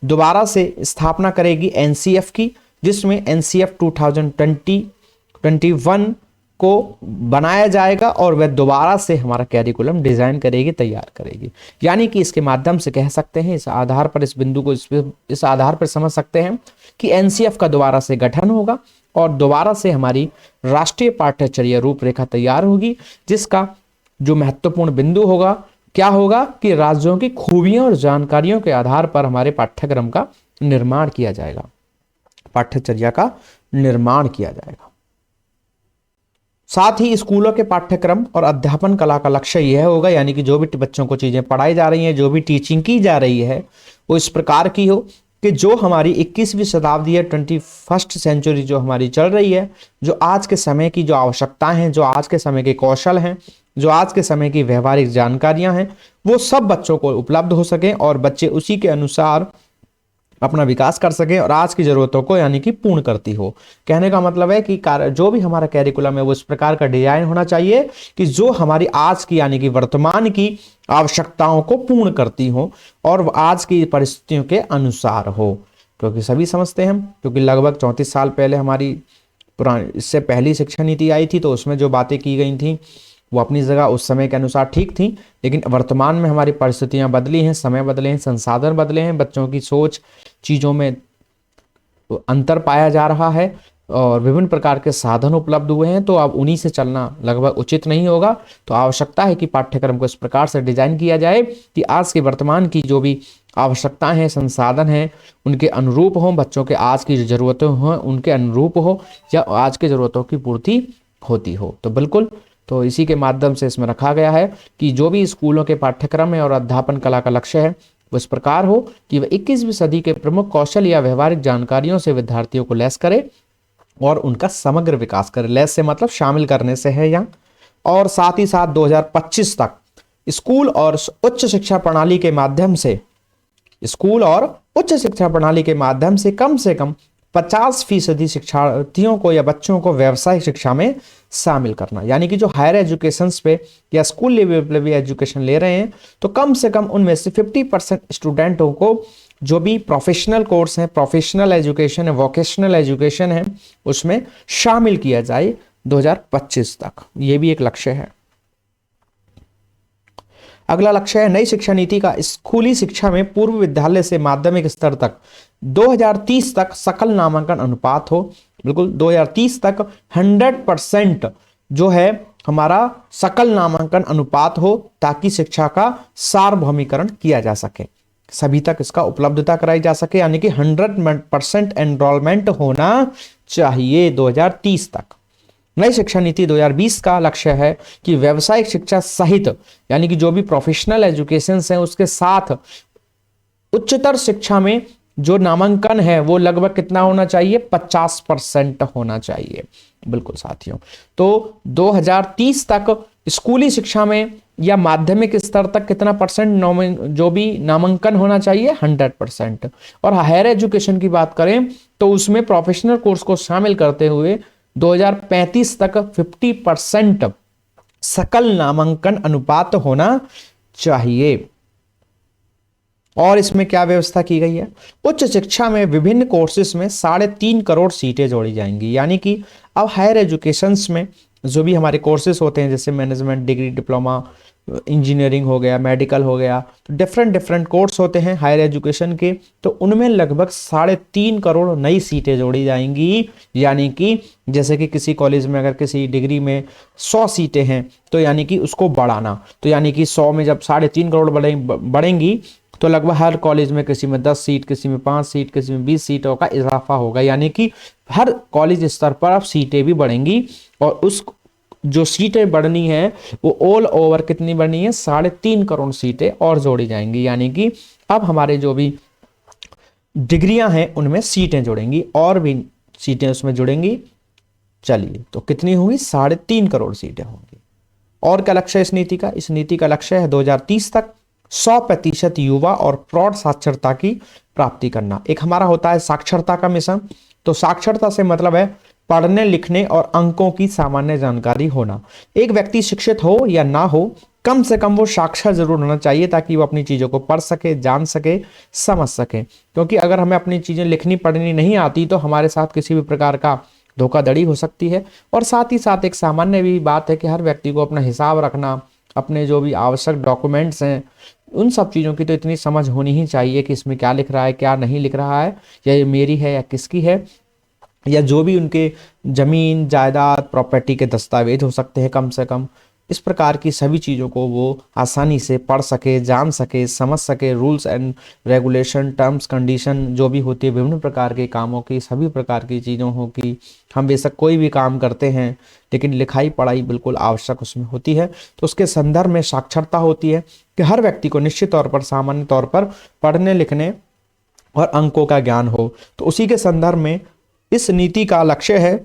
दोबारा से स्थापना करेगी एनसीएफ की, जिसमें एनसीएफ 2021 को बनाया जाएगा और वह दोबारा से हमारा कैरिकुलम डिजाइन करेगी, तैयार करेगी। यानी कि इसके माध्यम से कह सकते हैं, इस आधार पर, इस बिंदु को इस आधार पर समझ सकते हैं कि एनसीएफ का दोबारा से गठन होगा और दोबारा से हमारी राष्ट्रीय पाठ्यचर्या रूपरेखा तैयार होगी, जिसका जो महत्वपूर्ण बिंदु होगा क्या होगा कि राज्यों की खूबियों और जानकारियों के आधार पर हमारे पाठ्यक्रम का निर्माण किया जाएगा, पाठ्यचर्या का निर्माण किया जाएगा। साथ ही स्कूलों के पाठ्यक्रम और अध्यापन कला का लक्ष्य यह होगा, यानी कि जो भी बच्चों को चीजें पढ़ाई जा रही हैं, जो भी टीचिंग की जा रही है, वो इस प्रकार की हो कि जो हमारी 21वीं शताब्दी है, 21st सेंचुरी जो हमारी चल रही है, जो आज के समय की जो आवश्यकताएं हैं, जो आज के समय के कौशल हैं, जो आज के समय की व्यवहारिक जानकारियां हैं, वो सब बच्चों को उपलब्ध हो सके और बच्चे उसी के अनुसार अपना विकास कर सके और आज की जरूरतों को यानी कि पूर्ण करती हो। कहने का मतलब है कि जो भी हमारा कैरिकुलम है वो इस प्रकार का डिजाइन होना चाहिए कि जो हमारी आज की यानी कि वर्तमान की आवश्यकताओं को पूर्ण करती हो और आज की परिस्थितियों के अनुसार हो। क्योंकि सभी समझते हैं, क्योंकि लगभग 34 साल पहले हमारी पुरानी, इससे पहली शिक्षा नीति आई थी, तो उसमें जो बातें की गई थी वो अपनी जगह उस समय के अनुसार ठीक थी, लेकिन वर्तमान में हमारी परिस्थितियां बदली हैं, समय बदले हैं, संसाधन बदले हैं, बच्चों की सोच, चीज़ों में अंतर पाया जा रहा है और विभिन्न प्रकार के साधन उपलब्ध हुए हैं, तो अब उन्हीं से चलना लगभग उचित नहीं होगा। तो आवश्यकता है कि पाठ्यक्रम को इस प्रकार से डिजाइन किया जाए कि आज के वर्तमान की जो भी आवश्यकताएं हैं, संसाधन हैं, उनके अनुरूप हों, बच्चों के आज की जो जरूरतें हों उनके अनुरूप हो या आज के जरूरतों की पूर्ति होती हो। तो बिल्कुल, तो इसी के माध्यम से इसमें रखा गया है कि जो भी स्कूलों के पाठ्यक्रम है और अध्यापन कला का लक्ष्य है वो इस प्रकार हो कि वह 21वीं सदी के प्रमुख कौशल या व्यवहारिक जानकारियों से विद्यार्थियों को लैस करे और उनका समग्र विकास करे। लैस से मतलब शामिल करने से है यहाँ। और साथ ही साथ 2025 तक स्कूल और उच्च शिक्षा प्रणाली के माध्यम से कम से कम 50% शिक्षार्थियों को या बच्चों को व्यावसायिक शिक्षा में शामिल करना। यानी कि जो हायर एजुकेशन पे या स्कूल लेवल पे भी एजुकेशन ले रहे हैं, तो कम से कम उनमें से 50% स्टूडेंटों को जो भी प्रोफेशनल कोर्स हैं, प्रोफेशनल एजुकेशन है, वोकेशनल एजुकेशन है, उसमें शामिल किया जाए 2025 तक। ये भी एक लक्ष्य है। अगला लक्ष्य है नई शिक्षा नीति का स्कूली शिक्षा में पूर्व विद्यालय से माध्यमिक स्तर तक 2030 तक सकल नामांकन अनुपात हो। बिल्कुल 2030 तक 100% जो है हमारा सकल नामांकन अनुपात हो, ताकि शिक्षा का सार्वभौमिकरण किया जा सके, सभी तक इसका उपलब्धता कराई जा सके, यानी कि 100% एनरोलमेंट होना चाहिए 2030 तक। नई शिक्षा नीति 2020 का लक्ष्य है कि व्यावसायिक शिक्षा सहित यानी कि जो भी प्रोफेशनल एजुकेशन है उसके साथ उच्चतर शिक्षा में जो नामांकन है वो लगभग कितना होना चाहिए, 50% होना चाहिए। बिल्कुल साथियों, तो 2030 तक स्कूली शिक्षा में या माध्यमिक स्तर तक कितना परसेंट जो भी नामांकन होना चाहिए 100%। और हायर एजुकेशन की बात करें तो उसमें प्रोफेशनल कोर्स को शामिल करते हुए 2035 तक 50% सकल नामांकन अनुपात होना चाहिए। और इसमें क्या व्यवस्था की गई है, उच्च शिक्षा में विभिन्न कोर्सेज में 3.5 करोड़ सीटें जोड़ी जाएंगी। यानी कि अब हायर एजुकेशंस में जो भी हमारे कोर्सेज होते हैं, जैसे मैनेजमेंट डिग्री, डिप्लोमा, इंजीनियरिंग हो गया, मेडिकल हो गया, तो डिफरेंट कोर्स होते हैं हायर एजुकेशन के, तो उनमें लगभग 3.5 करोड़ नई सीटें जोड़ी जाएंगी। यानी कि जैसे कि किसी कॉलेज में अगर किसी डिग्री में 100 सीटें हैं तो यानी कि उसको बढ़ाना, तो यानी कि 100 में जब 3.5 करोड़ बढ़ेंगी तो लगभग हर कॉलेज में किसी में 10 सीट, किसी में 5 सीट, किसी में 20 सीटों का इजाफा होगा। यानी कि हर कॉलेज स्तर पर अब सीटें भी बढ़ेंगी और उस जो सीटें बढ़नी है वो ऑल ओवर कितनी बढ़नी है, 3.5 करोड़ सीटें और जोड़ी जाएंगी। यानी कि अब हमारे जो भी डिग्रियां हैं उनमें सीटें जुड़ेंगी और भी सीटें उसमें जुड़ेंगी। चलिए, तो कितनी होंगी, 3.5 करोड़ सीटें होंगी। और क्या लक्ष्य है इस नीति का, इस नीति का लक्ष्य है 2030 तक 100% युवा और प्रौढ़ साक्षरता की प्राप्ति करना। एक हमारा होता है साक्षरता का मिशन, तो साक्षरता से मतलब है पढ़ने लिखने और अंकों की सामान्य जानकारी होना। एक व्यक्ति शिक्षित हो या ना हो, कम से कम वो साक्षर जरूर होना चाहिए ताकि वो अपनी चीजों को पढ़ सके, जान सके, समझ सके। क्योंकि अगर हमें अपनी चीजें लिखनी पढ़नी नहीं आती तो हमारे साथ किसी भी प्रकार का धोखाधड़ी हो सकती है। और साथ ही साथ एक सामान्य भी बात है कि हर व्यक्ति को अपना हिसाब रखना, अपने जो भी आवश्यक डॉक्यूमेंट्स हैं उन सब चीज़ों की तो इतनी समझ होनी ही चाहिए कि इसमें क्या लिख रहा है, क्या नहीं लिख रहा है, या ये मेरी है या किसकी है, या जो भी उनके जमीन जायदाद प्रॉपर्टी के दस्तावेज हो सकते हैं कम से कम। इस प्रकार की सभी चीज़ों को वो आसानी से पढ़ सके, जान सके, समझ सके। Rules and regulation, terms condition जो भी होती है विभिन्न प्रकार के कामों की, सभी प्रकार की चीज़ों हो कि हम बेशक कोई भी काम करते हैं लेकिन लिखाई पढ़ाई बिल्कुल आवश्यक उसमें होती है। तो उसके संदर्भ में साक्षरता होती है कि हर व्यक्ति को निश्चित तौर पर, सामान्य तौर पर पढ़ने लिखने और अंकों का ज्ञान हो। तो उसी के संदर्भ में इस नीति का लक्ष्य है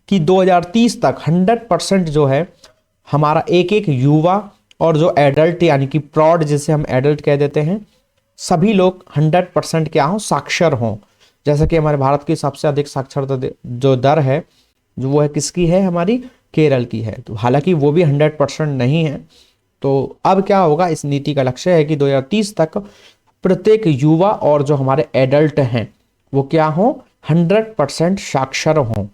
कि 2030 तक 100% जो है हमारा एक एक युवा और जो एडल्ट यानी कि प्रौढ़ जिसे हम एडल्ट कह देते हैं, सभी लोग 100% क्या हो, साक्षर हों। जैसा कि हमारे भारत की सबसे अधिक साक्षरता जो दर है जो वो है किसकी है, हमारी केरल की है। तो हालांकि वो भी 100% नहीं है। तो अब क्या होगा, इस नीति का लक्ष्य है कि 2030 तक प्रत्येक युवा और जो हमारे एडल्ट हैं वो क्या हो, 100% साक्षर हों।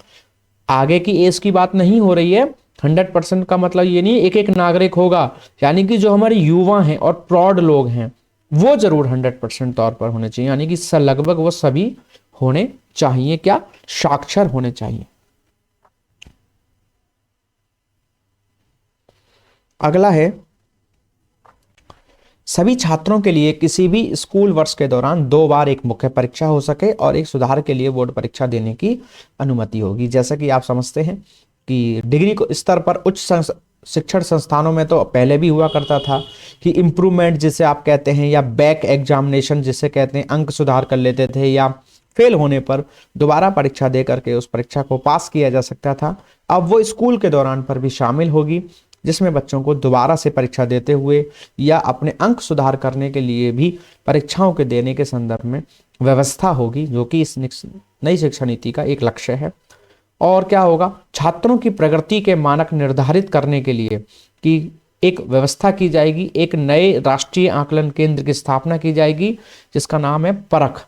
आगे की एज की बात नहीं हो रही है। 100% का मतलब ये नहीं एक एक नागरिक होगा, यानी कि जो हमारे युवा हैं और प्रौढ़ लोग हैं वो जरूर 100% तौर पर होने चाहिए। यानी कि लगभग वो सभी होने चाहिए, क्या, साक्षर होने चाहिए। अगला है, सभी छात्रों के लिए किसी भी स्कूल वर्ष के दौरान 2 बार एक मुख्य परीक्षा हो सके और एक सुधार के लिए बोर्ड परीक्षा देने की अनुमति होगी। जैसा कि आप समझते हैं कि डिग्री को स्तर पर उच्च शिक्षण संस्थानों में तो पहले भी हुआ करता था कि इम्प्रूवमेंट जिसे आप कहते हैं, या बैक एग्जामिनेशन जिसे कहते हैं, अंक सुधार कर लेते थे या फेल होने पर दोबारा परीक्षा दे करके उस परीक्षा को पास किया जा सकता था। अब वो स्कूल के दौरान पर भी शामिल होगी, जिसमें बच्चों को दोबारा से परीक्षा देते हुए या अपने अंक सुधार करने के लिए भी परीक्षाओं के देने के संदर्भ में व्यवस्था होगी, जो कि इस नई शिक्षा नीति का एक लक्ष्य है। और क्या होगा, छात्रों की प्रगति के मानक निर्धारित करने के लिए कि एक व्यवस्था की जाएगी, एक नए राष्ट्रीय आकलन केंद्र की स्थापना की जाएगी जिसका नाम है परख,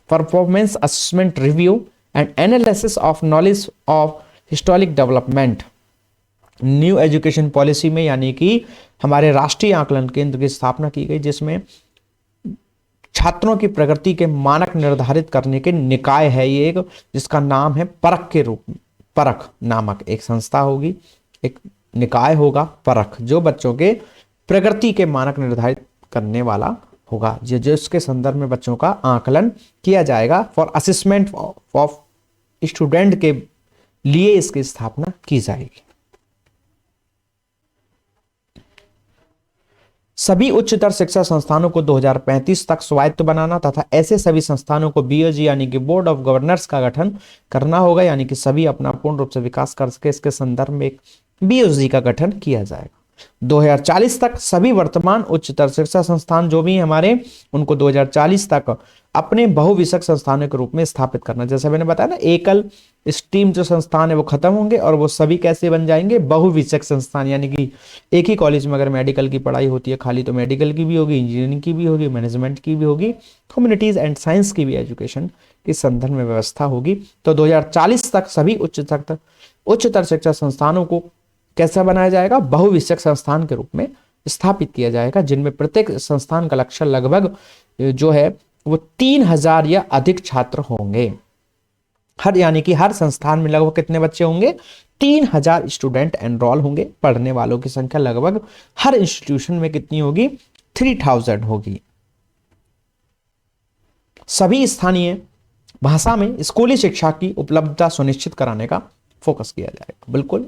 performance assessment review and analysis of knowledge of historic development new education policy में। यानी कि हमारे राष्ट्रीय आकलन केंद्र की स्थापना की गई जिसमें छात्रों की प्रगति के मानक निर्धारित करने के निकाय है ये एक, जिसका नाम है परख के रूप में। परख नामक एक संस्था होगी, एक निकाय होगा परख, जो बच्चों के प्रगति के मानक निर्धारित करने वाला होगा, जिसके संदर्भ में बच्चों का आकलन किया जाएगा। फॉर असेसमेंट ऑफ स्टूडेंट के लिए इसकी स्थापना की जाएगी। सभी उच्चतर शिक्षा संस्थानों को 2035 तक स्वायत्त बनाना तथा ऐसे सभी संस्थानों को बीओजी यानी कि बोर्ड ऑफ गवर्नर्स का गठन करना होगा, यानी कि सभी अपना पूर्ण रूप से विकास कर सके। इसके संदर्भ में एक बीओजी का गठन किया जाएगा। 2040 तक सभी वर्तमान उच्चतर शिक्षा संस्थान जो भी हमारे, उनको 2040 तक अपने बहुविषयक संस्थानों के रूप में स्थापित करना। जैसे मैंने बताया ना, एकल स्ट्रीम जो संस्थान है वो खत्म होंगे और वो सभी कैसे बन जाएंगे, बहुविषयक संस्थान। यानी कि एक ही कॉलेज में अगर मेडिकल की पढ़ाई होती है खाली, तो मेडिकल की भी होगी, इंजीनियरिंग की भी होगी, मैनेजमेंट की भी होगी, ह्यूमैनिटीज एंड साइंस की भी एजुकेशन के संदर्भ में व्यवस्था होगी। तो 2040 तक सभी उच्चतर शिक्षा संस्थानों को कैसा बनाया जाएगा, बहुविषयक संस्थान के रूप में स्थापित किया जाएगा, जिनमें प्रत्येक संस्थान का लक्ष्य लगभग जो है वो 3000 या अधिक छात्र होंगे। यानी कि हर संस्थान में लगभग कितने बच्चे होंगे, 3000 स्टूडेंट एनरोल होंगे। पढ़ने वालों की संख्या लगभग हर इंस्टीट्यूशन में कितनी होगी, 3000 होगी। सभी स्थानीय भाषा में स्कूली शिक्षा की उपलब्धता सुनिश्चित कराने का फोकस किया जाएगा। बिल्कुल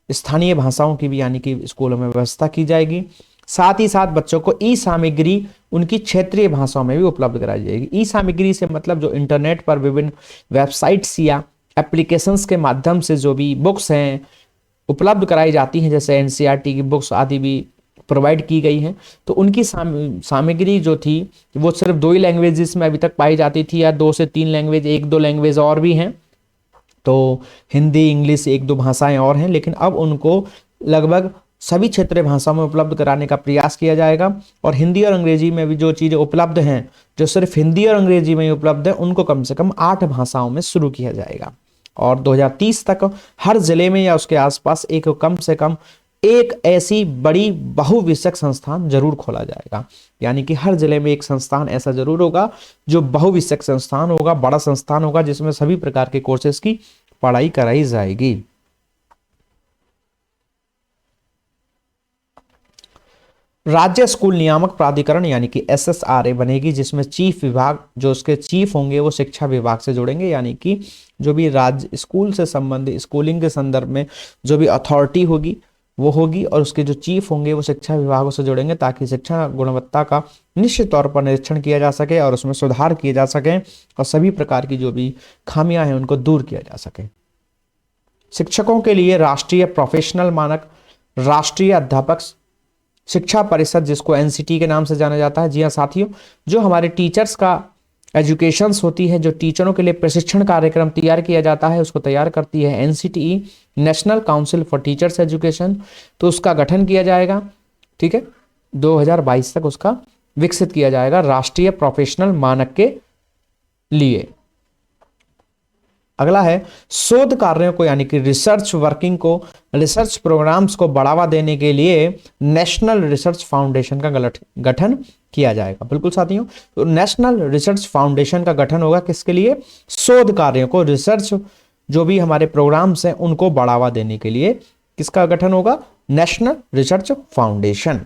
स्थानीय भाषाओं की भी यानी कि स्कूलों में व्यवस्था की जाएगी। साथ ही साथ बच्चों को ई सामग्री उनकी क्षेत्रीय भाषाओं में भी उपलब्ध कराई जाएगी। ई सामग्री से मतलब जो इंटरनेट पर विभिन्न वेबसाइट्स या एप्लीकेशंस के माध्यम से जो भी बुक्स हैं उपलब्ध कराई जाती हैं, जैसे एनसीईआरटी की बुक्स आदि भी प्रोवाइड की गई हैं, तो उनकी सामग्री जो थी वो सिर्फ 2 ही लैंग्वेजेस में अभी तक पाई जाती थी, या 2 से 3 लैंग्वेज, 1-2 लैंग्वेज और भी हैं, तो हिंदी इंग्लिश 1-2 भाषाएं और हैं, लेकिन अब उनको लगभग सभी क्षेत्रीय भाषाओं में उपलब्ध कराने का प्रयास किया जाएगा। और हिंदी और अंग्रेजी में भी जो चीज़ें उपलब्ध हैं, जो सिर्फ हिंदी और अंग्रेजी में ही उपलब्ध है, उनको कम से कम 8 भाषाओं में शुरू किया जाएगा। और 2030 तक हर जिले में या उसके आसपास एक कम से कम एक ऐसी बड़ी बहुविषयक संस्थान जरूर खोला जाएगा। यानी कि हर जिले में एक संस्थान ऐसा जरूर होगा जो बहुविषयक संस्थान होगा, बड़ा संस्थान होगा, जिसमें सभी प्रकार के कोर्सेज की पढ़ाई कराई जाएगी। राज्य स्कूल नियामक प्राधिकरण यानी कि SSRA बनेगी, जिसमें चीफ विभाग जो उसके चीफ होंगे वो शिक्षा विभाग से जुड़ेंगे। यानी कि जो भी राज्य स्कूल से संबंधित स्कूलिंग के संदर्भ में जो भी अथॉरिटी होगी वो होगी, और उसके जो चीफ होंगे वो शिक्षा विभागों से जुड़ेंगे, ताकि शिक्षा गुणवत्ता का निश्चित तौर पर निरीक्षण किया जा सके और उसमें सुधार किए जा सके और सभी प्रकार की जो भी खामियां हैं उनको दूर किया जा सके। शिक्षकों के लिए राष्ट्रीय प्रोफेशनल मानक, राष्ट्रीय अध्यापक शिक्षा परिषद जिसको NCT के नाम से जाना जाता है। जी हाँ साथियों, जो हमारे टीचर्स का एजुकेशंस होती है, जो टीचरों के लिए प्रशिक्षण कार्यक्रम तैयार किया जाता है, उसको तैयार करती है NCTE, national council for teachers education. तो उसका गठन किया जाएगा, ठीक है, 2022 तक उसका विकसित किया जाएगा राष्ट्रीय प्रोफेशनल मानक के लिए। अगला है शोध कार्यों को यानी कि रिसर्च वर्किंग को, रिसर्च प्रोग्राम्स को बढ़ावा देने के लिए नेशनल रिसर्च फाउंडेशन का गठन किया जाएगा। बिल्कुल साथियों, तो नेशनल रिसर्च फाउंडेशन का गठन होगा किसके लिए, शोध कार्यों को, रिसर्च जो भी हमारे प्रोग्राम्स हैं उनको बढ़ावा देने के लिए किसका गठन होगा, नेशनल रिसर्च फाउंडेशन।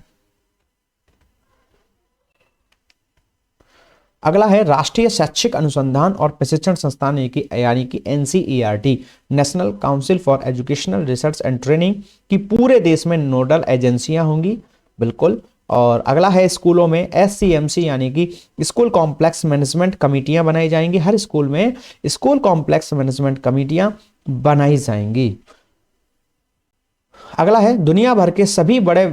अगला है राष्ट्रीय शैक्षिक अनुसंधान और प्रशिक्षण संस्थान यानी कि NCERT, national council for educational research and training की पूरे देश में नोडल एजेंसियां होंगी। बिल्कुल। और अगला है स्कूलों में SCMC यानी कि स्कूल कॉम्प्लेक्स मैनेजमेंट कमेटियां बनाई जाएंगी। हर स्कूल में स्कूल कॉम्प्लेक्स मैनेजमेंट कमेटियां बनाई जाएंगी। अगला है दुनिया भर के सभी बड़े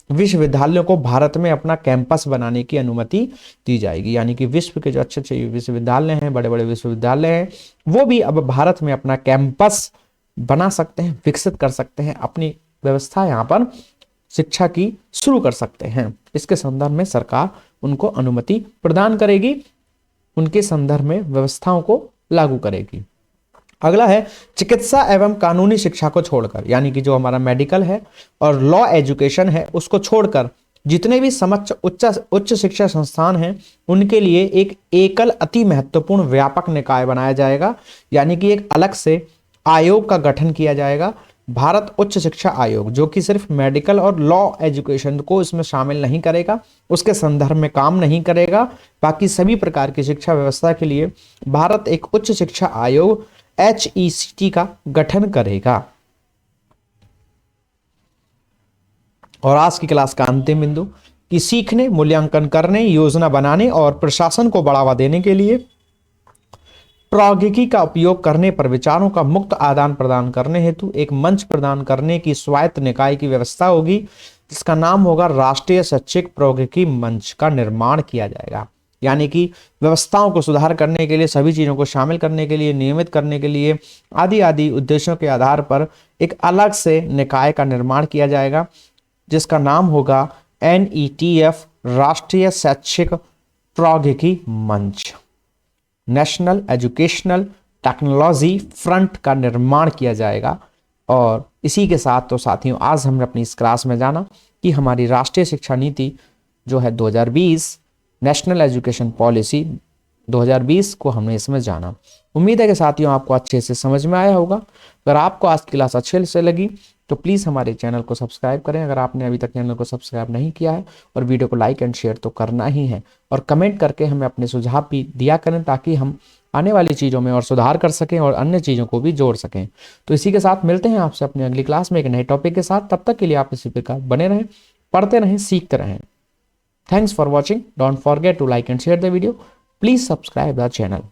विश्वविद्यालयों को भारत में अपना कैंपस बनाने की अनुमति दी जाएगी। यानी कि विश्व के जो अच्छे अच्छे विश्वविद्यालय हैं, बड़े बड़े विश्वविद्यालय हैं, वो भी अब भारत में अपना कैंपस बना सकते हैं, विकसित कर सकते हैं, अपनी व्यवस्था यहाँ पर शिक्षा की शुरू कर सकते हैं। इसके संदर्भ में सरकार उनको अनुमति प्रदान करेगी, उनके संदर्भ में व्यवस्थाओं को लागू करेगी। अगला है चिकित्सा एवं कानूनी शिक्षा को छोड़कर, यानी कि जो हमारा मेडिकल है और लॉ एजुकेशन है उसको छोड़कर जितने भी समक्ष उच्च शिक्षा संस्थान हैं उनके लिए एक एकल अति महत्वपूर्ण व्यापक निकाय बनाया जाएगा। यानी कि एक अलग से आयोग का गठन किया जाएगा, भारत उच्च शिक्षा आयोग, जो कि सिर्फ मेडिकल और लॉ एजुकेशन को इसमें शामिल नहीं करेगा, उसके संदर्भ में काम नहीं करेगा, बाकी सभी प्रकार की शिक्षा व्यवस्था के लिए भारत एक उच्च शिक्षा आयोग HECT का गठन करेगा। और आज की क्लास का अंतिम बिंदु कि सीखने, मूल्यांकन करने, योजना बनाने और प्रशासन को बढ़ावा देने के लिए प्रौद्योगिकी का उपयोग करने पर विचारों का मुक्त आदान प्रदान करने हेतु एक मंच प्रदान करने की स्वायत्त निकाय की व्यवस्था होगी, जिसका नाम होगा राष्ट्रीय शैक्षिक प्रौद्योगिकी मंच का निर्माण किया जाएगा। यानी कि व्यवस्थाओं को सुधार करने के लिए, सभी चीजों को शामिल करने के लिए, नियमित करने के लिए, आदि आदि उद्देश्यों के आधार पर एक अलग से निकाय का निर्माण किया जाएगा, जिसका नाम होगा NETF, राष्ट्रीय शैक्षिक प्रौद्योगिकी मंच, नेशनल एजुकेशनल टेक्नोलॉजी फ्रंट का निर्माण किया जाएगा। और इसी के साथ तो साथियों, आज हमने अपनी इस क्लास में जाना कि हमारी राष्ट्रीय शिक्षा नीति जो है 2020, नेशनल एजुकेशन पॉलिसी 2020 को हमने इसमें जाना। उम्मीद है कि साथियों आपको अच्छे से समझ में आया होगा। अगर आपको आज की क्लास अच्छे से लगी तो प्लीज़ हमारे चैनल को सब्सक्राइब करें, अगर आपने अभी तक चैनल को सब्सक्राइब नहीं किया है, और वीडियो को लाइक एंड शेयर तो करना ही है, और कमेंट करके हमें अपने सुझाव भी दिया करें, ताकि हम आने वाली चीज़ों में और सुधार कर सकें और अन्य चीज़ों को भी जोड़ सकें। तो इसी के साथ मिलते हैं आपसे अपनी अगली क्लास में एक नए टॉपिक के साथ। तब तक के लिए आप इसी प्रकार बने रहें, पढ़ते रहें, सीखते रहें। Thanks for watching. Don't forget to like and share the video. Please subscribe the channel.